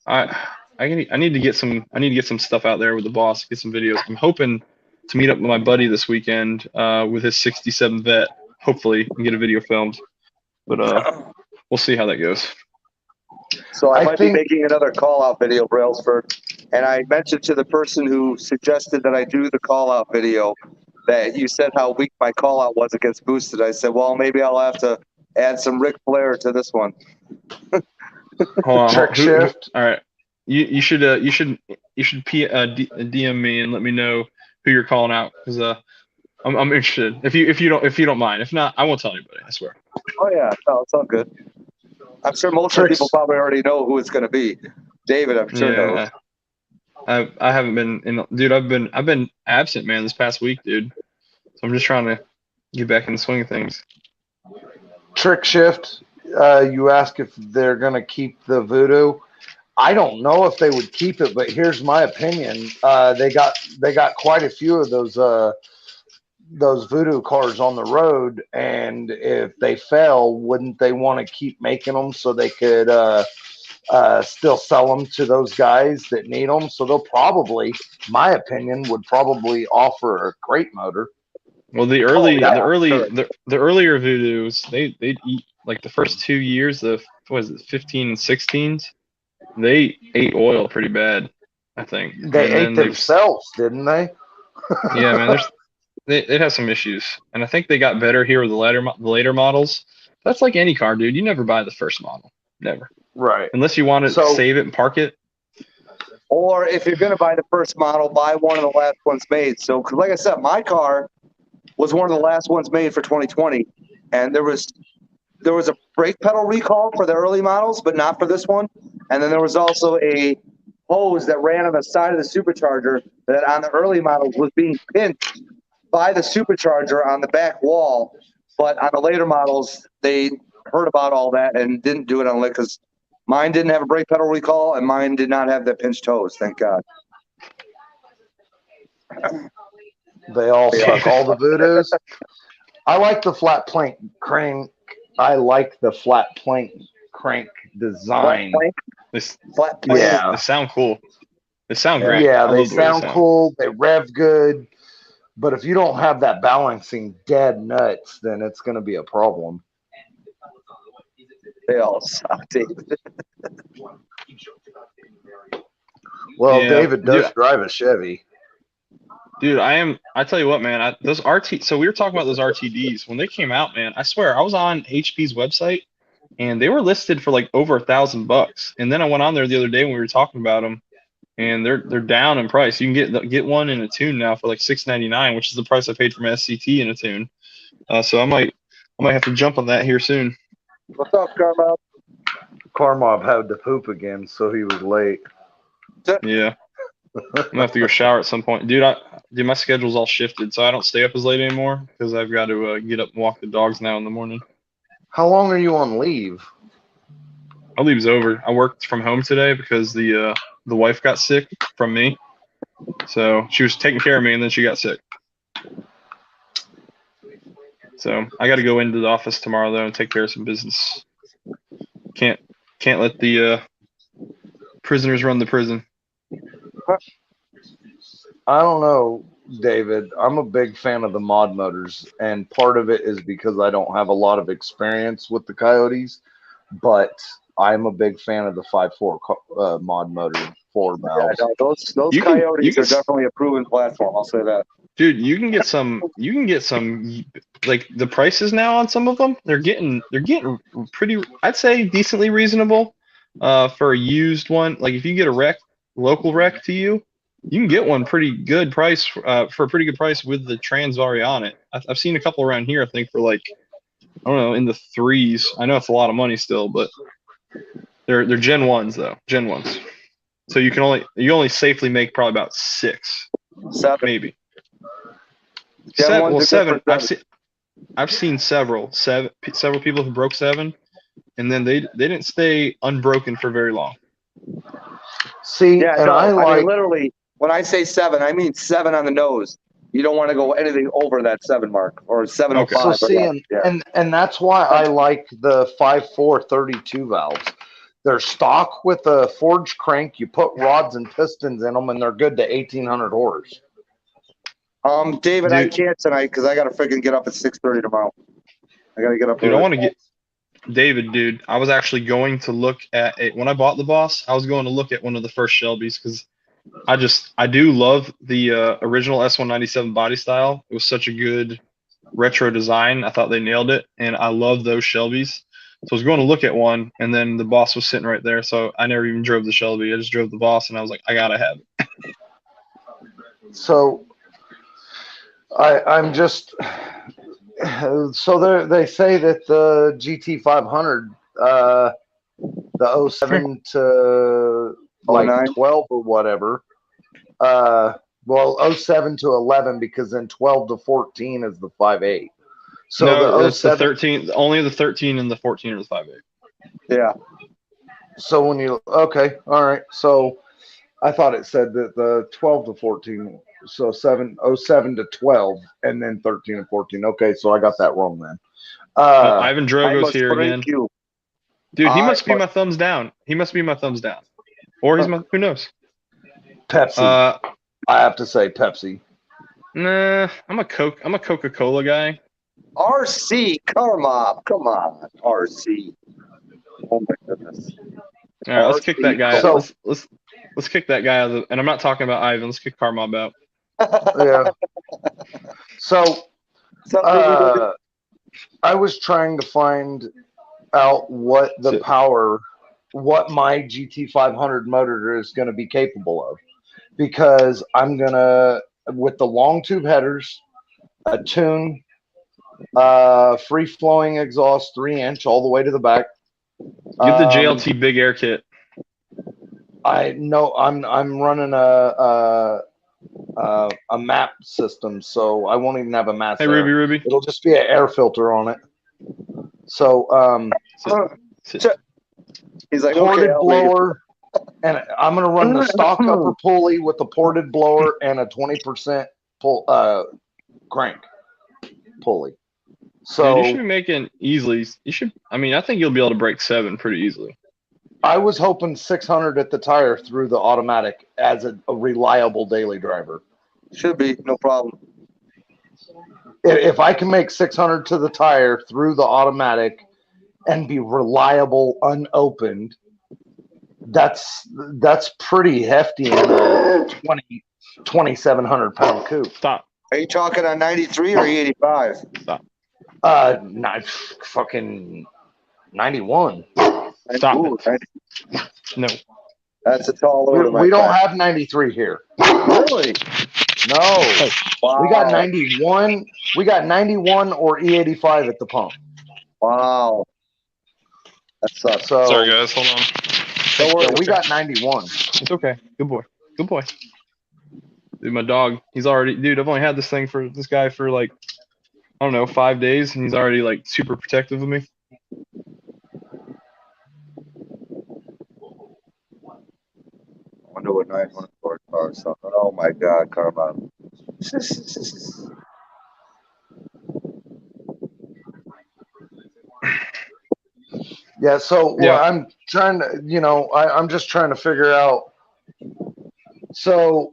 A: I need to get some stuff out there with the boss, get some videos. I'm hoping to meet up with my buddy this weekend with his 67 vet, hopefully, and get a video filmed. But we'll see how that goes.
C: So I might
D: think
C: be making another call-out video, Brailsford. And I mentioned to the person who suggested that I do the call-out video that you said how weak my call-out was against Boosted. I said, well, maybe I'll have to add some Ric Flair to this one.
A: Hold on,
D: trick shift.
A: all right, you should DM me and let me know who you're calling out because I'm interested. If you don't mind. If not, I won't tell anybody. I swear.
C: Oh yeah, no, it's all good. I'm sure most of the people probably already know who it's going to be. David, I'm sure knows.
A: I haven't been in, dude. I've been absent, man, this past week, dude. So I'm just trying to get back in the swing of things.
D: Trick shift. You ask if they're going to keep the Voodoo. I don't know if they would keep it, but here's my opinion. They got quite a few of those Voodoo cars on the road, and if they fail, wouldn't they want to keep making them so they could still sell them to those guys that need them? So they'll probably, my opinion, would probably offer a crate motor.
A: Well, the earlier Voodoos, they'd eat like the first 2 years of 15 and 16s. They ate oil pretty bad, I think.
D: They ate themselves, didn't they?
A: Yeah, man. It has some issues, and I think they got better here with the later models. That's like any car, dude. You never buy the first model, never.
D: Right.
A: Unless you want to save it and park it.
C: Or if you're going to buy the first model, buy one of the last ones made. So, cause like I said, my car was one of the last ones made for 2020, and there was a brake pedal recall for the early models, but not for this one. And then there was also a hose that ran on the side of the supercharger that on the early models was being pinched by the supercharger on the back wall. But on the later models, they heard about all that and didn't do it on lit because mine didn't have a brake pedal recall and mine did not have that pinched hose. Thank God.
D: They all suck. All the Voodoos. I like the flat plank crank. I like the flat plank crank design.
C: Flat plank?
A: Yeah, they sound cool. They sound great.
D: Yeah, they sound cool. They rev good. But if you don't have that balancing dead nuts, then it's going to be a problem.
C: They all suck, David.
D: Well, yeah, David does drive a Chevy.
A: Dude, I tell you what, man, those RT, so we were talking about those RTDs. When they came out, man, I swear, I was on HP's website, and they were listed for like over $1,000. And then I went on there the other day when we were talking about them, and they're down in price. You can get one in a tune now for like $699, which is the price I paid for my SCT in a tune. So I might have to jump on that here soon.
C: What's up, Carmob?
D: Carmob had to poop again, so he was late.
A: Yeah. I'm gonna have to go shower at some point, dude. My schedule's all shifted, so I don't stay up as late anymore because I've got to get up and walk the dogs now in the morning.
D: How long are you on leave?
A: My leave's over. I worked from home today because the wife got sick from me, so she was taking care of me and then she got sick. So I got to go into the office tomorrow though and take care of some business. Can't let the prisoners run the prison.
D: I don't know, David. I'm a big fan of the mod motors, and part of it is because I don't have a lot of experience with the Coyotes, but I'm a big fan of the 5.4 mod motor 4 valves.
C: Yeah, no, those Coyotes are definitely a proven platform. I'll say that. Dude,
A: you can get some like the prices now on some of them. They're getting pretty, I'd say decently reasonable for a used one. Like if you get a local wreck to you can get one pretty good price for a pretty good price with the trans already on it. I've seen a couple around here, I think, for like, I don't know, in the 3s. I know it's a lot of money still, but they're Gen 1s though, Gen 1s. So you only safely make probably about 6, 7 maybe. 7. I've seen several people who broke 7, and then they didn't stay unbroken for very long.
D: See, yeah, and no, I
C: mean, literally, when I say 7, I mean 7 on the nose. You don't want to go anything over that 7 mark or 705.
D: So see, and that's why I like the 5.4 32 valves, They're stock with a forged crank. You put rods and pistons in them, and they're good to 1,800 horse.
C: David, I
A: Dude.
C: can't tonight because I gotta freaking get up at 6:30 tomorrow. I gotta get up.
A: Dude, I
C: early.
A: want to get David, dude. I was actually going to look at it when I bought the Boss. I was going to look at one of the first Shelbys because I do love the original S197 body style. It was such a good retro design. I thought they nailed it, and I love those Shelbys. So I was going to look at one, and then the Boss was sitting right there. So I never even drove the Shelby. I just drove the Boss, and I was like, I gotta have it.
D: So I'm just so they say that the GT500, the 07 to like
C: 09?
D: 12 or whatever, well 07 to 11 because then 12 to 14 is the 5.8. So
A: no,
D: the
A: it's the
D: 07,
A: 13. Only the 13 and the 14 are the 5.8.
C: Yeah.
D: so when you okay, all right. So I thought it said that the 12 to 14, so 07 to 12, and then 13 and 14. Okay, so I got that wrong then.
A: Ivan
C: I
A: Drogo's
C: must
A: here
C: break
A: again.
C: you.
A: Dude, he
C: I
A: must be
C: must-
A: my thumbs down. He must be my thumbs down. Or he's my, who knows?
D: Pepsi. I have to say Pepsi.
A: Nah, I'm a Coca-Cola guy.
C: RC, come on, RC. Oh my goodness.
A: All right, let's kick that guy.
D: So-
A: Let's kick that guy out of the, and I'm not talking about Ivan. Let's kick Karmob out.
D: Yeah. So
C: So,
D: I was trying to find out what the
A: Sit.
D: power, what my GT500 motor is going to be capable of, because I'm gonna, with the long tube headers, a tune, free flowing exhaust, 3-inch all the way to the back.
A: Get the JLT Big Air kit.
D: I know I'm running a map system, so I won't even have a mass.
A: Hey,
D: air.
A: Ruby.
D: It'll just be an air filter on it. So
A: Sit.
C: he's like,
D: ported
C: okay, I'll wait.
D: blower, and I'm gonna run the stock upper pulley with the ported blower and a 20% pull crank pulley. So
A: Dude, you should be making easily. You should. I mean, I think you'll be able to break 7 pretty easily.
D: I was hoping 600 at the tire through the automatic as a reliable daily driver.
C: Should be, no problem.
D: If I can make 600 to the tire through the automatic and be reliable unopened, that's pretty hefty in a 2,700 pound coupe.
A: Stop.
C: Are you talking on 93 or 85?
D: Not fucking 91.
A: Stop
C: Ooh,
A: it. No.
C: That's a tall order.
D: We don't have 93 here.
C: Really?
D: No.
C: Wow.
D: We got 91. We got 91 or E85 at the pump.
C: Wow. That sucks.
D: So
A: Sorry, guys. Hold on.
C: Don't worry.
D: yeah, we got 91.
A: It's okay. Good boy. Good boy. Dude, my dog. He's already. Dude, I've only had this guy for like, I don't know, 5 days, and he's already like super protective of me.
C: I wonder what 900 or something. Oh my God, Karma.
D: Yeah, so
A: Yeah.
D: I'm trying to, I'm just trying to figure out. So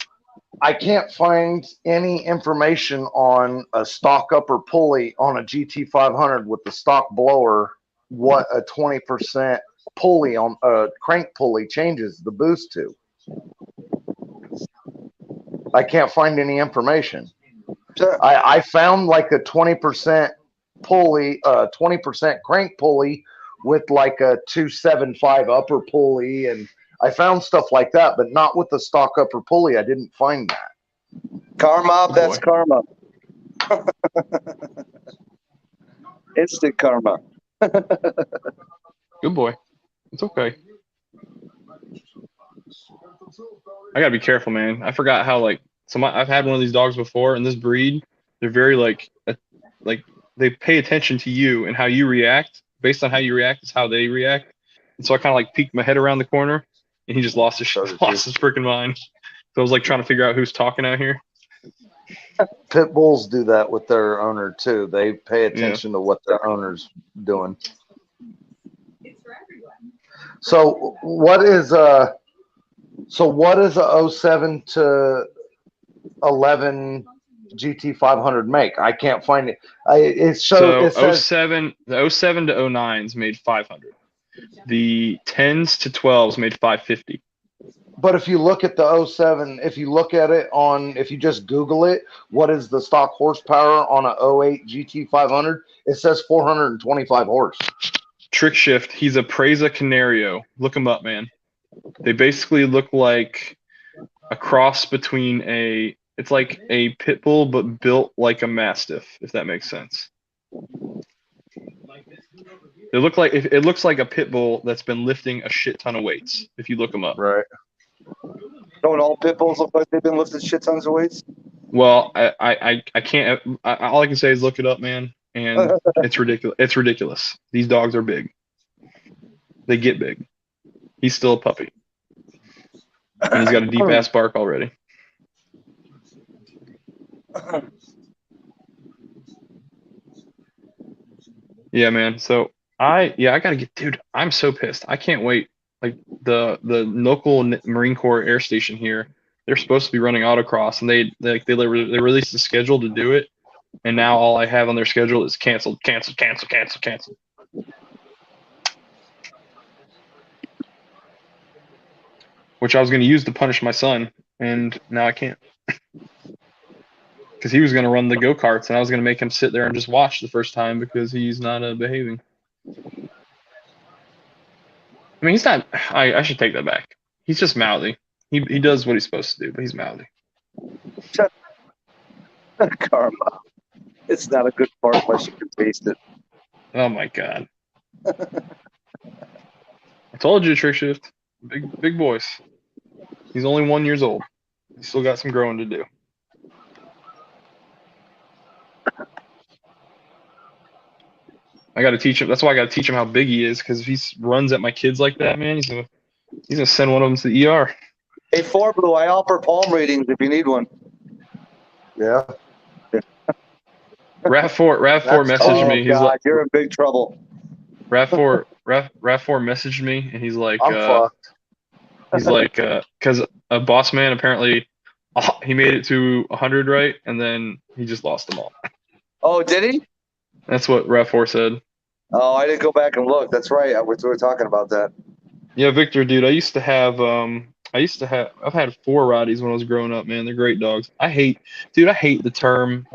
D: I can't find any information on a stock upper pulley on a GT500 with the stock blower, what a 20% pulley on a crank pulley changes the boost to. I can't find any information. I found like a 20% pulley, 20% crank pulley with like a 275 upper pulley, and I found stuff like that, but not with the stock upper pulley. I didn't find that.
C: Karma, that's
A: Boy.
C: karma. Instant karma.
A: Good boy. It's okay. I gotta be careful, man. I forgot how I've had one of these dogs before, and this breed, they're very like they pay attention to you and how you react. Based on how you react is how they react. And so I kind of like peeked my head around the corner, and he just lost his freaking mind. So I was like trying to figure out who's talking out here.
D: Pit bulls do that with their owner too. They pay attention to what their owner's doing. So what is a 07 to 11 GT 500 make? I can't find it. It
A: So
D: says
A: 07, the 07 to 09s made 500. The 10s to 12s made 550.
D: but if you look at the 07, if you look at it if you just Google it, what is the stock horsepower on a 08 GT 500? It says 425 horse.
A: Trick shift. He's a Preza Canario. Look him up, man. They basically look like a cross between it's like a pit bull, but built like a mastiff, if that makes sense. It looks like a pit bull that's been lifting a shit ton of weights. If you look them up,
D: Right.
C: Don't all pit bulls look like they've been lifting shit tons of weights?
A: well, I can't. All I can say is look it up, man, and it's ridiculous. It's ridiculous. These dogs are big. They get big. He's still a puppy, and he's got a deep ass bark already. Yeah, man. So I gotta get, dude. I'm so pissed. I can't wait. Like the local Marine Corps air station here, they're supposed to be running autocross, and they released the schedule to do it, and now all I have on their schedule is canceled. Which I was going to use to punish my son, and now I can't. Because he was going to run the go-karts, and I was going to make him sit there and just watch the first time because he's not behaving. I mean, he's not. I should take that back. He's just mouthy. He does what he's supposed to do, but he's mouthy.
C: Karma. It's not a good part unless you can taste it.
A: Oh my god! I told you, trick shift. Big boys. He's only 1 year old. He's still got some growing to do. I got to teach him. That's why I got to teach him how big he is. Because if he runs at my kids like that, man, he's gonna send one of them to the ER.
C: Hey, 4Blue, I offer palm readings if you need one.
D: Yeah.
A: Rav4 messaged me. He's
C: God,
A: like,
C: you're in big trouble.
A: Rav4 messaged me, and he's like,
D: I'm fucked.
A: he's like, because a boss man apparently he made it to 100, right, and then he just lost them all.
C: Oh, did he?
A: That's what Rav4 said.
C: Oh, I didn't go back and look. That's right. We were talking about that.
A: Yeah, Victor, dude, I've had 4 Rotties when I was growing up, man. They're great dogs. I hate the term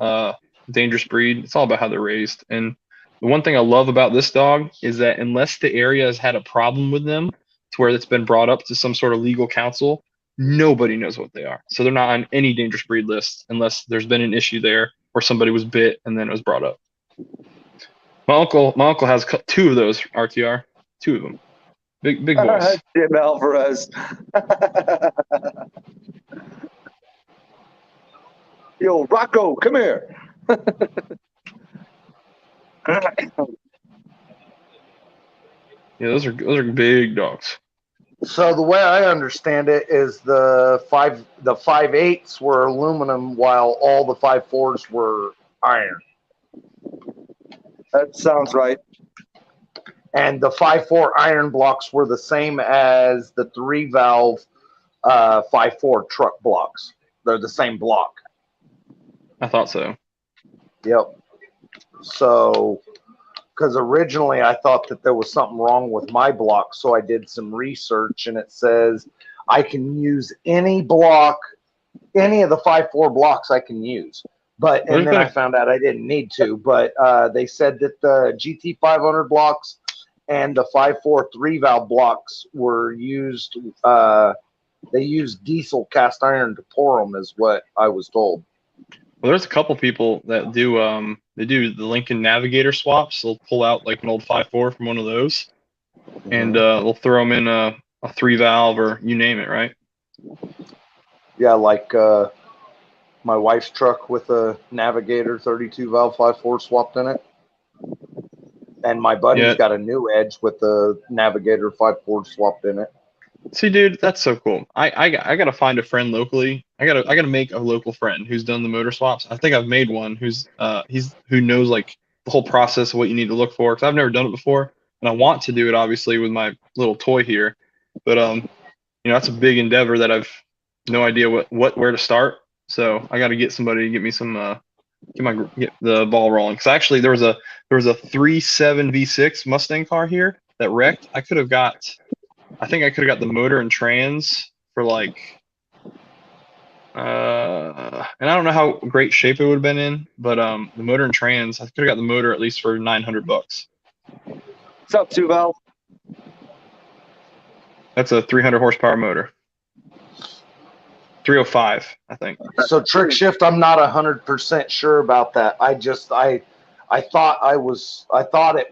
A: dangerous breed. It's all about how they're raised. And the one thing I love about this dog is that unless the area has had a problem with them to where it's been brought up to some sort of legal counsel, nobody knows what they are. So they're not on any dangerous breed list unless there's been an issue there or somebody was bit and then it was brought up. My uncle has 2 of those RTR, 2 of them. Big boys.
C: Jim Alvarez. Yo, Rocco, come here.
A: Yeah, those are big dogs.
D: So the way I understand it is the 5.8s were aluminum while all the 5.4s were iron.
C: That sounds right.
D: And the 5.4 iron blocks were the same as the 3-valve 5.4 truck blocks. They're the same block.
A: I thought so.
D: Yep. So, because originally I thought that there was something wrong with my block, so I did some research, and it says I can use any block, any of the 5.4 blocks I can use. And then I found out I didn't need to. But they said that the GT 500 blocks and the 5.4 3-valve blocks were used. They used diesel cast iron to pour them, is what I was told.
A: Well, there's a couple people that do they do the Lincoln Navigator swaps. They'll pull out like an old 5.4 from one of those, and they'll throw them in a 3-valve or you name it, right?
D: Yeah, like my wife's truck with a Navigator 32-valve 5.4 swapped in it. And my buddy's got a new Edge with the Navigator 5.4 swapped in it.
A: See, dude, that's so cool. I gotta find a friend locally. I gotta make a local friend who's done the motor swaps. I think I've made one who knows like the whole process of what you need to look for, because I've never done it before. and I want to do it obviously with my little toy here, but that's a big endeavor that I've no idea where to start. So I got to get somebody to get me some get the ball rolling. Because actually there was a 3.7 V6 Mustang car here that wrecked. I think I could have got the motor and trans for like and I don't know how great shape it would have been in, but the motor and trans, I could have got the motor at least for $900.
C: What's up, Two Valve?
A: That's a 300 horsepower motor. 305, I think.
D: So trick shift, I'm not 100% sure about that. I thought it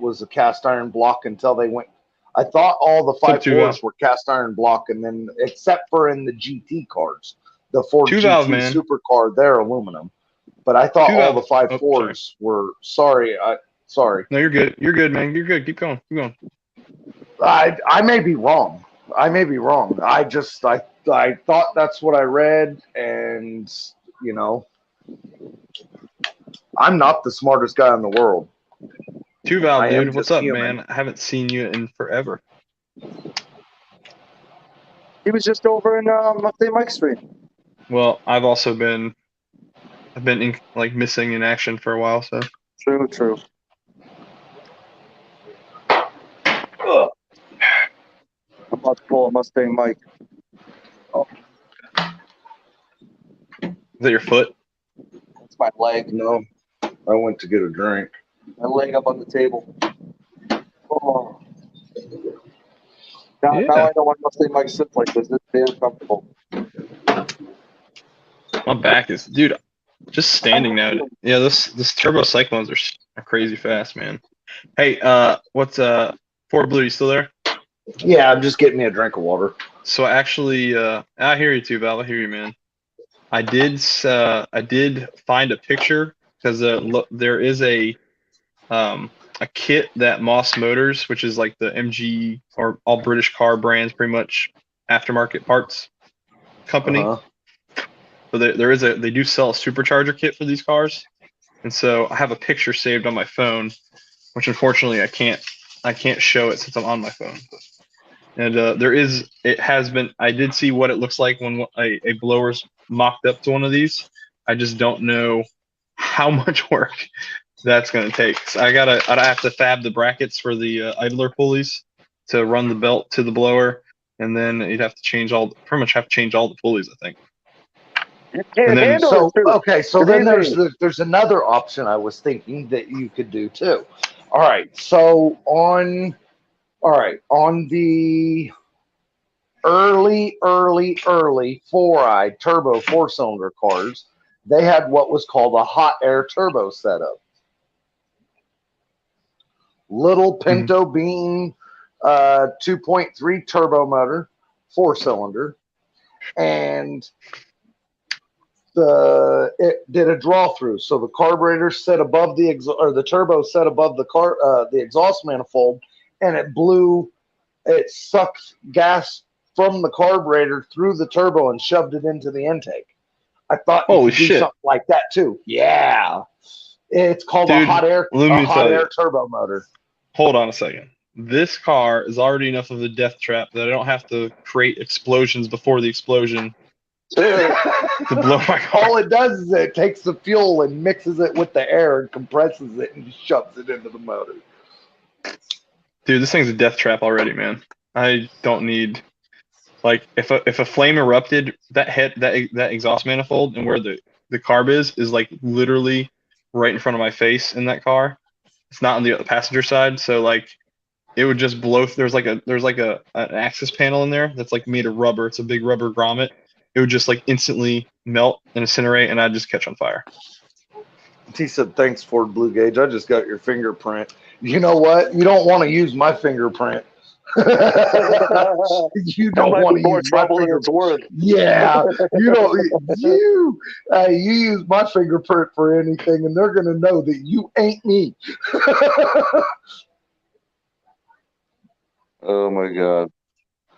D: was a cast iron block until they went. I thought all the 5.4s were cast iron block, and then except for in the GT cars, the Ford GT supercar, they're aluminum. But I thought all the 5.4s were. Sorry.
A: No, you're good. You're good, man. You're good. Keep going. Keep going.
D: I may be wrong. I thought that's what I read, and I'm not the smartest guy in the world.
A: Two Valve, dude. What's up, man? I haven't seen you in forever.
C: He was just over in Update Mike Street.
A: Well, I've been missing in action for a while, so.
C: True. I'm about to pull a Mustang Mike. Oh.
A: Is that your foot?
C: That's my leg.
D: No, I went to get a drink.
C: My leg up on the table. Oh. Now I don't want Mustang Mike sit like this. It's damn comfortable.
A: My back is, dude, just standing now. Yeah, this turbo cyclones are crazy fast, man. Hey, what's Ford Blue? You still there?
D: Yeah, I'm just getting me a drink of water.
A: So actually, I hear you too, Val. I hear you, man. I did find a picture because there is a kit that Moss Motors, which is like the MG or all British car brands, pretty much aftermarket parts company. So they do sell a supercharger kit for these cars, and so I have a picture saved on my phone, which unfortunately I can't show it since I'm on my phone. And I did see what it looks like when a blower's mocked up to one of these. I just don't know how much work that's going to take. So I'd have to fab the brackets for the idler pulleys to run the belt to the blower, and then you'd have to pretty much have to change all the pulleys, I think.
D: So then there's another option I was thinking that you could do too. All right, so on the early 4i turbo 4-cylinder cars, they had what was called a hot air turbo setup. Little Pinto Bean 2.3 turbo motor, 4-cylinder, and it did a draw through. So the carburetor set above the turbo set above the exhaust manifold, and it sucked gas from the carburetor through the turbo and shoved it into the intake. I thought you could do something like that too. Yeah. It's called a hot air turbo motor.
A: Hold on a second. This car is already enough of a death trap that I don't have to create explosions before the explosion to blow my car.
D: All it does is it takes the fuel and mixes it with the air and compresses it and shoves it into the motor.
A: Dude, this thing's a death trap already, man. I don't need, like, if a flame erupted, that exhaust manifold and where the carb is like literally right in front of my face in that car. It's not on the passenger side, so like it would just blow. There's like an access panel in there that's like made of rubber. It's a big rubber grommet. It would just like instantly melt and incinerate, and I'd just catch on fire.
D: He said, "Thanks, Ford Blue Gauge. I just got your fingerprint." You know what? You don't want to use my fingerprint. You don't want to use my fingerprint. Yeah, you don't. You use my fingerprint for anything, and they're gonna know that you ain't me.
C: Oh my God.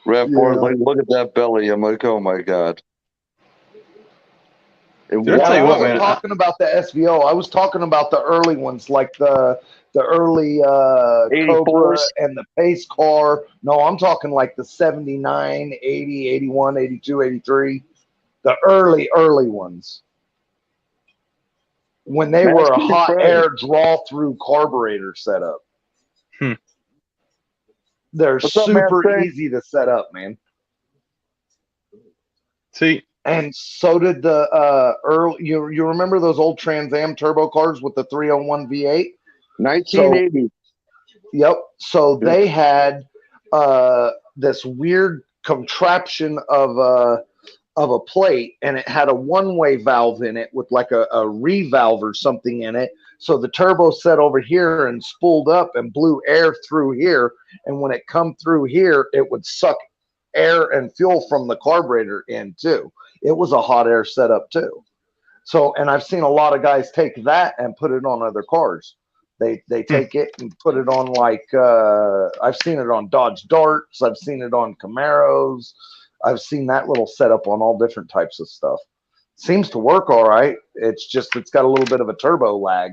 C: Rapport, look at that belly. I'm like, oh my God. It
A: Dude, I'll tell
D: I
A: you what,
D: wasn't
A: man.
D: talking about the SVO. I was talking about the early ones, like the early
C: 84s.
D: Cobra and the Pace car. No, I'm talking like the 79, 80, 81, 82, 83. The early ones. When they were a
C: Master
D: hot
C: Fred.
D: air draw-through carburetor setup.
A: Hmm.
D: They're
C: What's up, man?
D: super
C: Fred?
D: easy to set up, man.
A: See,
D: And so did the early. You remember those old Trans Am turbo cars with the 301 V8?
C: 1980.
D: Yep. So they had this weird contraption of a plate, and it had a one-way valve in it with like a revalve or something in it. So the turbo set over here and spooled up and blew air through here, and when it come through here, it would suck air and fuel from the carburetor in too. It was a hot air setup too. So, and I've seen a lot of guys take that and put it on other cars. They take it and put it on like I've seen it on Dodge Darts. I've seen it on Camaros. I've seen that little setup on all different types of stuff. Seems to work all right. It's just it's got a little bit of a turbo lag.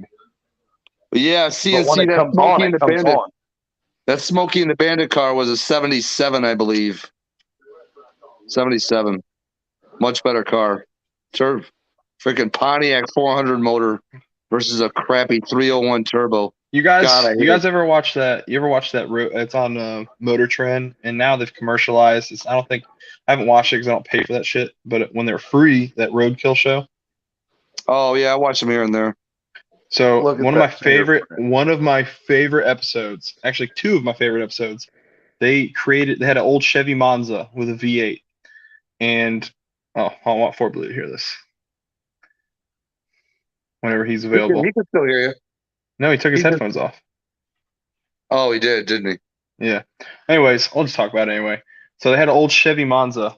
C: Yeah,
D: But when
C: CNC,
D: it
C: that
D: comes on,
C: Smokey and
D: it
C: the
D: comes
C: Bandit.
D: on.
C: That Smokey and the Bandit car was a 77, I believe. 77. Much better car. Freaking Pontiac 400 motor versus a crappy 301 turbo.
A: you guys,
C: God, I hate
A: you guys
C: it.
A: ever watch that? You ever watch that? It's on Motor Trend, and now they've commercialized. I don't think I haven't watched it because I don't pay for that shit. But when they're free, that Roadkill show.
C: Oh, yeah, I watch them here and there.
A: So
D: Look at
A: one of my
D: that fingerprint.
A: favorite episodes, actually two of my favorite episodes, they had an old Chevy Monza with a V8, and I want Fort Blue to hear this whenever he's available.
C: He can still hear you.
A: No, he took his
C: He did.
A: headphones off.
C: Oh, he did, didn't he?
A: Yeah. Anyways, I'll just talk about it anyway. So they had an old Chevy Monza,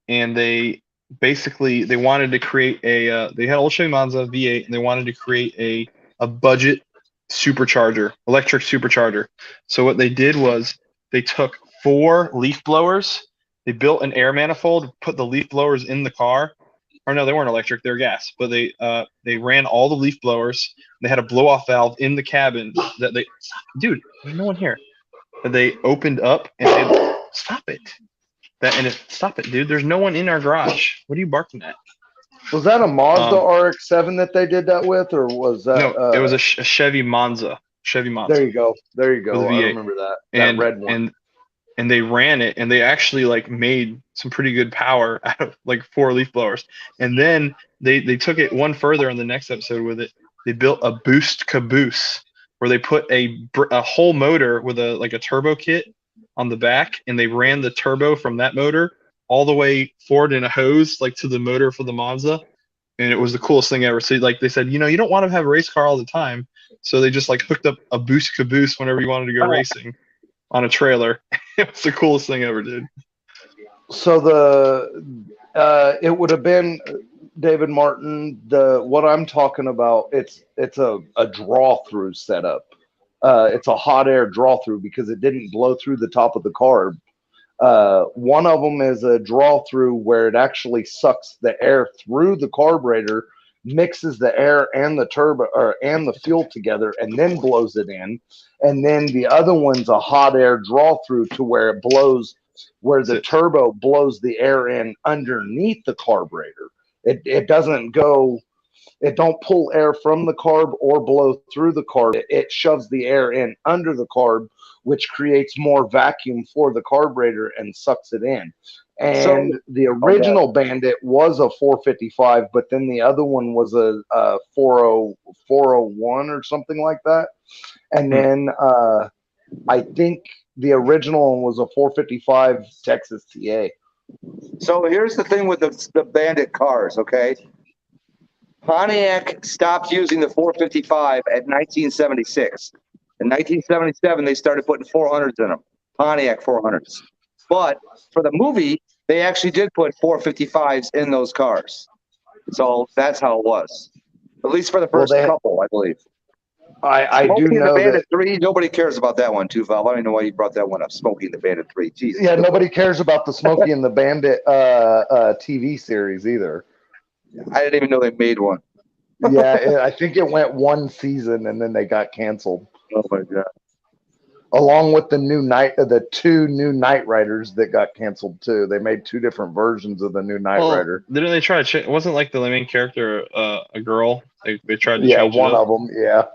A: and they wanted to create they had old Chevy Monza V8, and they wanted to create a budget electric supercharger. So what they did was they took 4 leaf blowers, they built an air manifold, put the leaf blowers in the car. Or no, they weren't electric, they're gas. But they ran all the leaf blowers. They had a blow off valve in the cabin that dude, there's no one here. That they opened up and stop it. Stop it, dude. There's no one in our garage. What are you barking at?
D: Was that a Mazda RX-7 that they did that with, or was that?
A: No, it was a Chevy Monza. Chevy Monza.
D: There you go. There you go.
A: With a
D: I
A: V8.
D: remember that. That red one.
A: And they ran it, and they actually like made some pretty good power out of like 4 leaf blowers. And then they took it one further in the next episode with it. They built a boost caboose where they put a whole motor with a turbo kit on the back, and they ran the turbo from that motor all the way forward in a hose like to the motor for the Monza. And it was the coolest thing ever. So like they said, you don't want to have a race car all the time. So they just like hooked up a boost caboose whenever you wanted to go racing on a trailer. It was the coolest thing ever, dude.
D: So it would have been David Martin. What I'm talking about, it's a draw through setup. It's a hot air draw through because it didn't blow through the top of the carb. One of them is a draw through where it actually sucks the air through the carburetor, mixes the air and the turbo and the fuel together, and then blows it in. And then the other one's a hot air draw through to where it blows, where the turbo blows the air in underneath the carburetor. It doesn't go. It don't pull air from the carb or blow through the carb. It shoves the air in under the carb, which creates more vacuum for the carburetor and sucks it in. And the original Bandit was a 455, but then the other one was a 401 or something like that. And then I think the original one was a 455 Texas TA.
C: So here's the thing with the Bandit cars, okay? Pontiac stopped using the 455 at 1976. In 1977, they started putting 400s in them, Pontiac 400s. But for the movie, they actually did put 455s in those cars. So that's how it was, at least for the first couple, I believe.
D: I do
C: Smokey and
D: know
C: the Bandit
D: that
C: 3, nobody cares about that one, too, Val. I don't know why you brought that one up, Smokey and the Bandit 3. Jesus.
D: Yeah, nobody cares about the Smokey and the Bandit TV series either.
C: I didn't even know they made one.
D: Yeah, I think it went one season and then they got canceled.
C: Oh my god!
D: Along with the two new Knight Riders that got canceled too. They made two different versions of the new Knight
A: Well,
D: Rider.
A: didn't they try to change? It wasn't like the main character a girl. They tried to
D: Yeah,
A: change it
D: one
A: up.
D: of them. Yeah.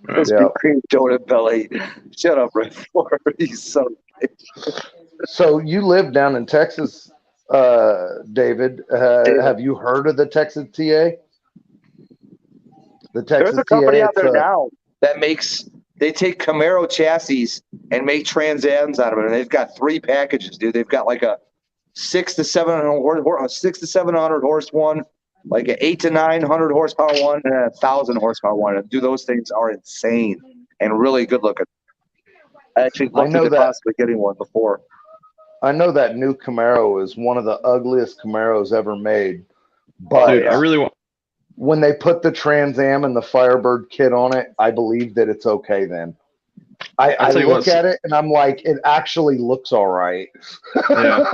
C: Krispy Kreme donut belly. Shut up, Red Four. He's so.
D: So you live down in Texas, David. Have you heard of the Texas TA? The Texas
C: There's a company
D: TA.
C: out there now that makes. They take Camaro chassis and make Trans Ams out of it, and they've got 3 packages, dude. They've got like a 600 to 700 horse one, like an 800 to 900 horsepower one, and a 1,000 horsepower one. And dude, those things are insane and really good looking. I actually looked at possibly getting one before.
D: I know that new Camaro is one of the ugliest Camaros ever made, but
A: Dude, I really want.
D: When they put the Trans Am and the Firebird kit on it, I believe that it's okay then. I look at it and I'm like, it actually looks all right.
A: Yeah.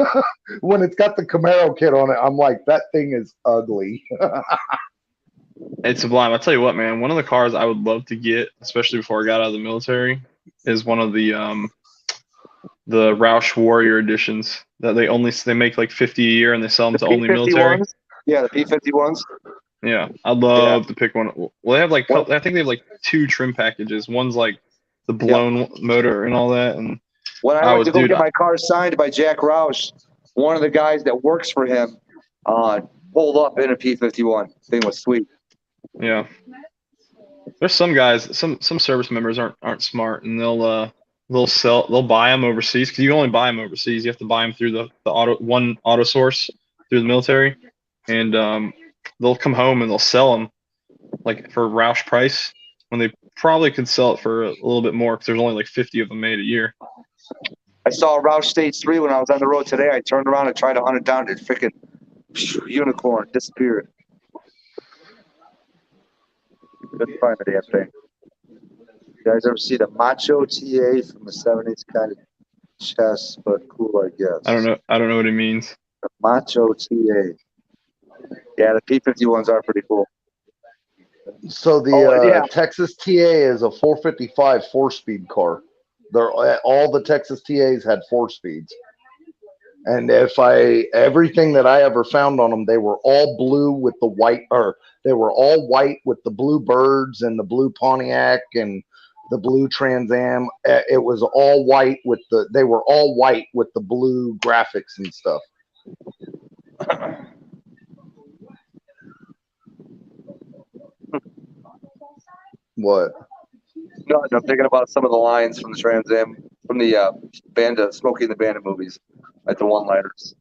D: When it's got the Camaro kit on it, I'm like, that thing is ugly.
A: It's sublime. I'll tell you what, man. One of the cars I would love to get, especially before I got out of the military, is one of the Roush Warrior editions that they make like 50 a year and they sell them to only military.
C: Yeah, the P51s.
A: Yeah, I'd love to pick one. Well, they have like I think they have like 2 trim packages. One's like the blown motor and all that. And
C: when I went to go get my car signed by Jack Roush, one of the guys that works for him pulled up in a P51. Thing was sweet.
A: Yeah, there's some guys, some service members aren't smart, and they'll buy them overseas because you can only buy them overseas. You have to buy them through the auto source through the military, and they'll come home and they'll sell them like for Roush price when they probably could sell it for a little bit more because there's only like 50 of them made a year.
C: I saw a Roush Stage 3 when I was on the road today. I turned around and tried to hunt it down. It freaking unicorn disappeared. Couldn't find the damn thing. You guys ever see the Macho TA from the 70s? Kind of chess, but cool, I guess.
A: I don't know what it means.
C: The Macho TA. Yeah, the P51s are pretty cool.
D: So the Texas TA is a 455 4-speed car. All the Texas TAs had 4 speeds. And everything that I ever found on them, they were all blue with the white, or they were all white with the blue birds and the blue Pontiac and the blue Trans Am. It was all white they were all white with the blue graphics and stuff. What?
C: No, I'm thinking about some of the lines from the Trans Am, from the Smokey and the Bandit movies, like the one-liners.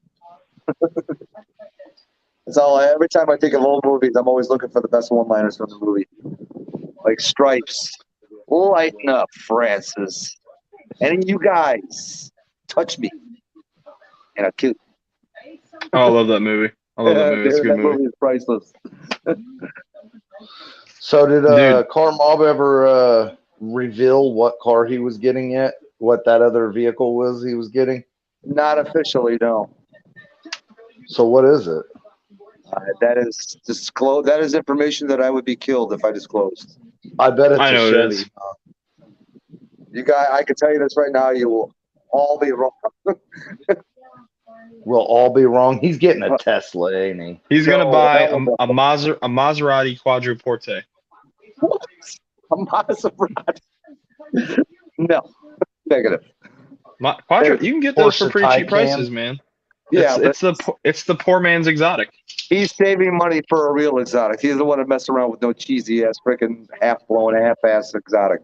C: It's all. Every time I think of old movies, I'm always looking for the best one-liners from the movie, like Stripes, lighten up, Francis, and you guys touch me, and I'll kill you.
A: Oh, I love that movie. I love that movie. It's a good movie.
C: Movie is priceless.
D: So did Car Mob ever reveal what car he was getting yet? What that other vehicle was he was getting?
C: Not officially, no.
D: So what is it?
C: That is disclosed. That is information that I would be killed if I disclosed.
D: I bet it's
A: I know
D: a
A: it
D: Chevy.
A: is.
C: You guys, I can tell you this right now. You will all be wrong.
D: We'll all be wrong. He's getting a Tesla, ain't he?
A: He's gonna buy a Maserati Quadruporte.
C: What? A Maserati? No, negative.
A: You can get those for pretty cheap prices, man.
C: Yeah,
A: it's the poor man's exotic.
C: He's saving money for a real exotic. He doesn't want to mess around with no cheesy ass, freaking half-blown, half-ass exotic.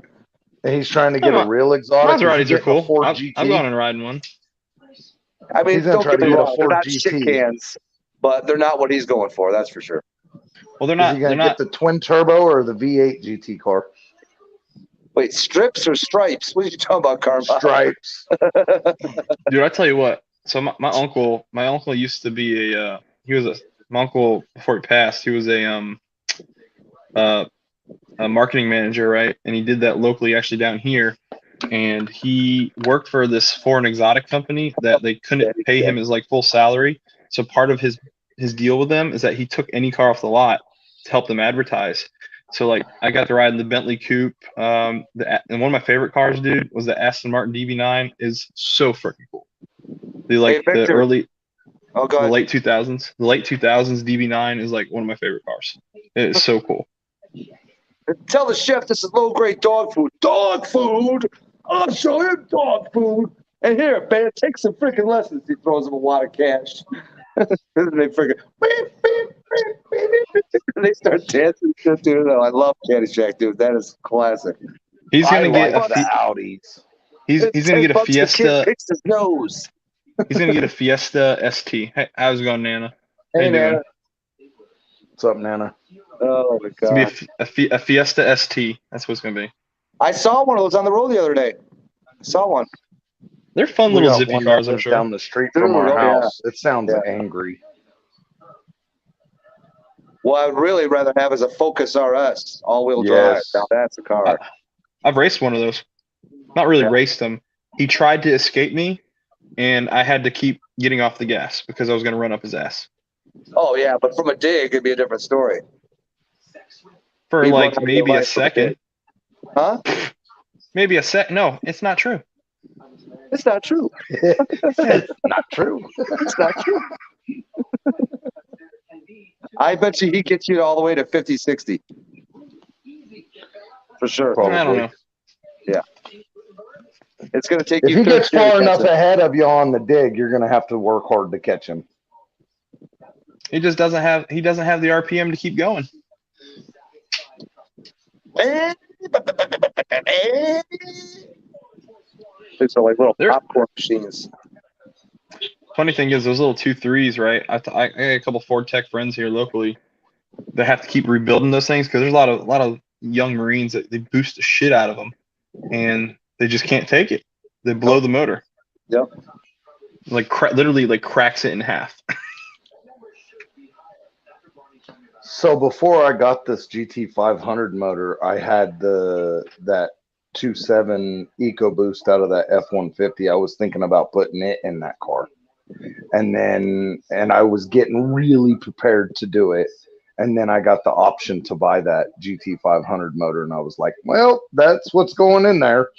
D: And he's trying to get a real exotic.
A: Maseratis are cool.
D: Ford
A: I've
D: GT?
A: gone and riding one.
C: I mean, don't get me wrong. They're not
D: GT.
C: shit cans, but they're not what he's going for. That's for sure.
A: Well, they're not.
D: Is he going to get the twin turbo or the V8 GT car?
C: Wait, strips or stripes? What are you talking about, Karma?
D: Stripes.
A: Dude, I tell you what. So my uncle used to be my uncle before he passed. He was a marketing manager, right? And he did that locally, actually down here. And he worked for this foreign exotic company that they couldn't pay him his like full salary. So part of his his deal with them is that he took any car off the lot to help them advertise. So like I got to ride in the Bentley Coupe. And one of my favorite cars, dude, was the Aston Martin Db9. Is so freaking cool. The
C: Hey, Victor.
A: the late 2000s. The late 2000s DB9 is like one of my favorite cars. It is so cool.
C: Tell the chef this is low-grade dog food. Dog food? I'll show him dog food. And here, man, take some freaking lessons. He throws him a wad of cash. And they freaking they start dancing. Dude, I love Caddyshack, dude. That is classic.
A: He's gonna get
D: the Audis.
A: He's gonna get a Fiesta.
C: Picks his nose.
A: He's gonna get a Fiesta ST. Hey, how's it going, Nana? How
C: Hey,
A: you doing?
C: Nana.
D: What's up, Nana?
C: Oh my
A: It's gonna
C: god!
A: be a Fiesta ST. That's what it's gonna be.
C: I saw one of those on the road the other day. I saw one.
A: They're fun
D: We
A: little
D: got
A: zippy
D: one
A: cars,
D: that
A: I'm
D: lives
A: sure.
D: down the street from
C: Dude,
D: our
C: oh, yeah.
D: house. It sounds
C: Yeah.
D: angry.
C: What I'd really rather have is a Focus RS, all-wheel drive.
D: Yes.
C: Now that's a car.
A: I've raced one of those. Not really
C: Yeah.
A: raced him. He tried to escape me, and I had to keep getting off the gas because I was gonna run up his ass.
C: Oh yeah, but from a dig, it'd be a different story.
A: For
C: He'd
A: like
C: run out of
A: maybe
C: your
A: a
C: life from a
A: second.
C: dig. Huh?
A: Maybe a sec. No, it's not true.
C: It's not true.
D: It's not true.
C: It's not true. I bet you he gets you all the way to 50, 60. For sure.
D: Probably.
A: I don't know.
C: It's going to take
D: If
C: you
D: he gets
C: 30 years
D: far
C: to
D: enough
C: catch it.
D: ahead of you on the dig, you're going to have to work hard to catch him.
A: He just doesn't have. He doesn't have the RPM to keep going.
C: It's like little
A: They're-
C: popcorn machines.
A: Funny thing is, those little 2.3s, right? I got a couple Ford Tech friends here locally that have to keep rebuilding those things because there's a lot of young Marines that they boost the shit out of them, and they just can't take it. They blow the motor.
C: Yep.
A: Like literally, like cracks it in half.
D: So before I got this GT500 motor, I had that 2.7 EcoBoost out of that F-150. I was thinking about putting it in that car. And I was getting really prepared to do it. And then I got the option to buy that GT500 motor, and I was like, well, that's what's going in there.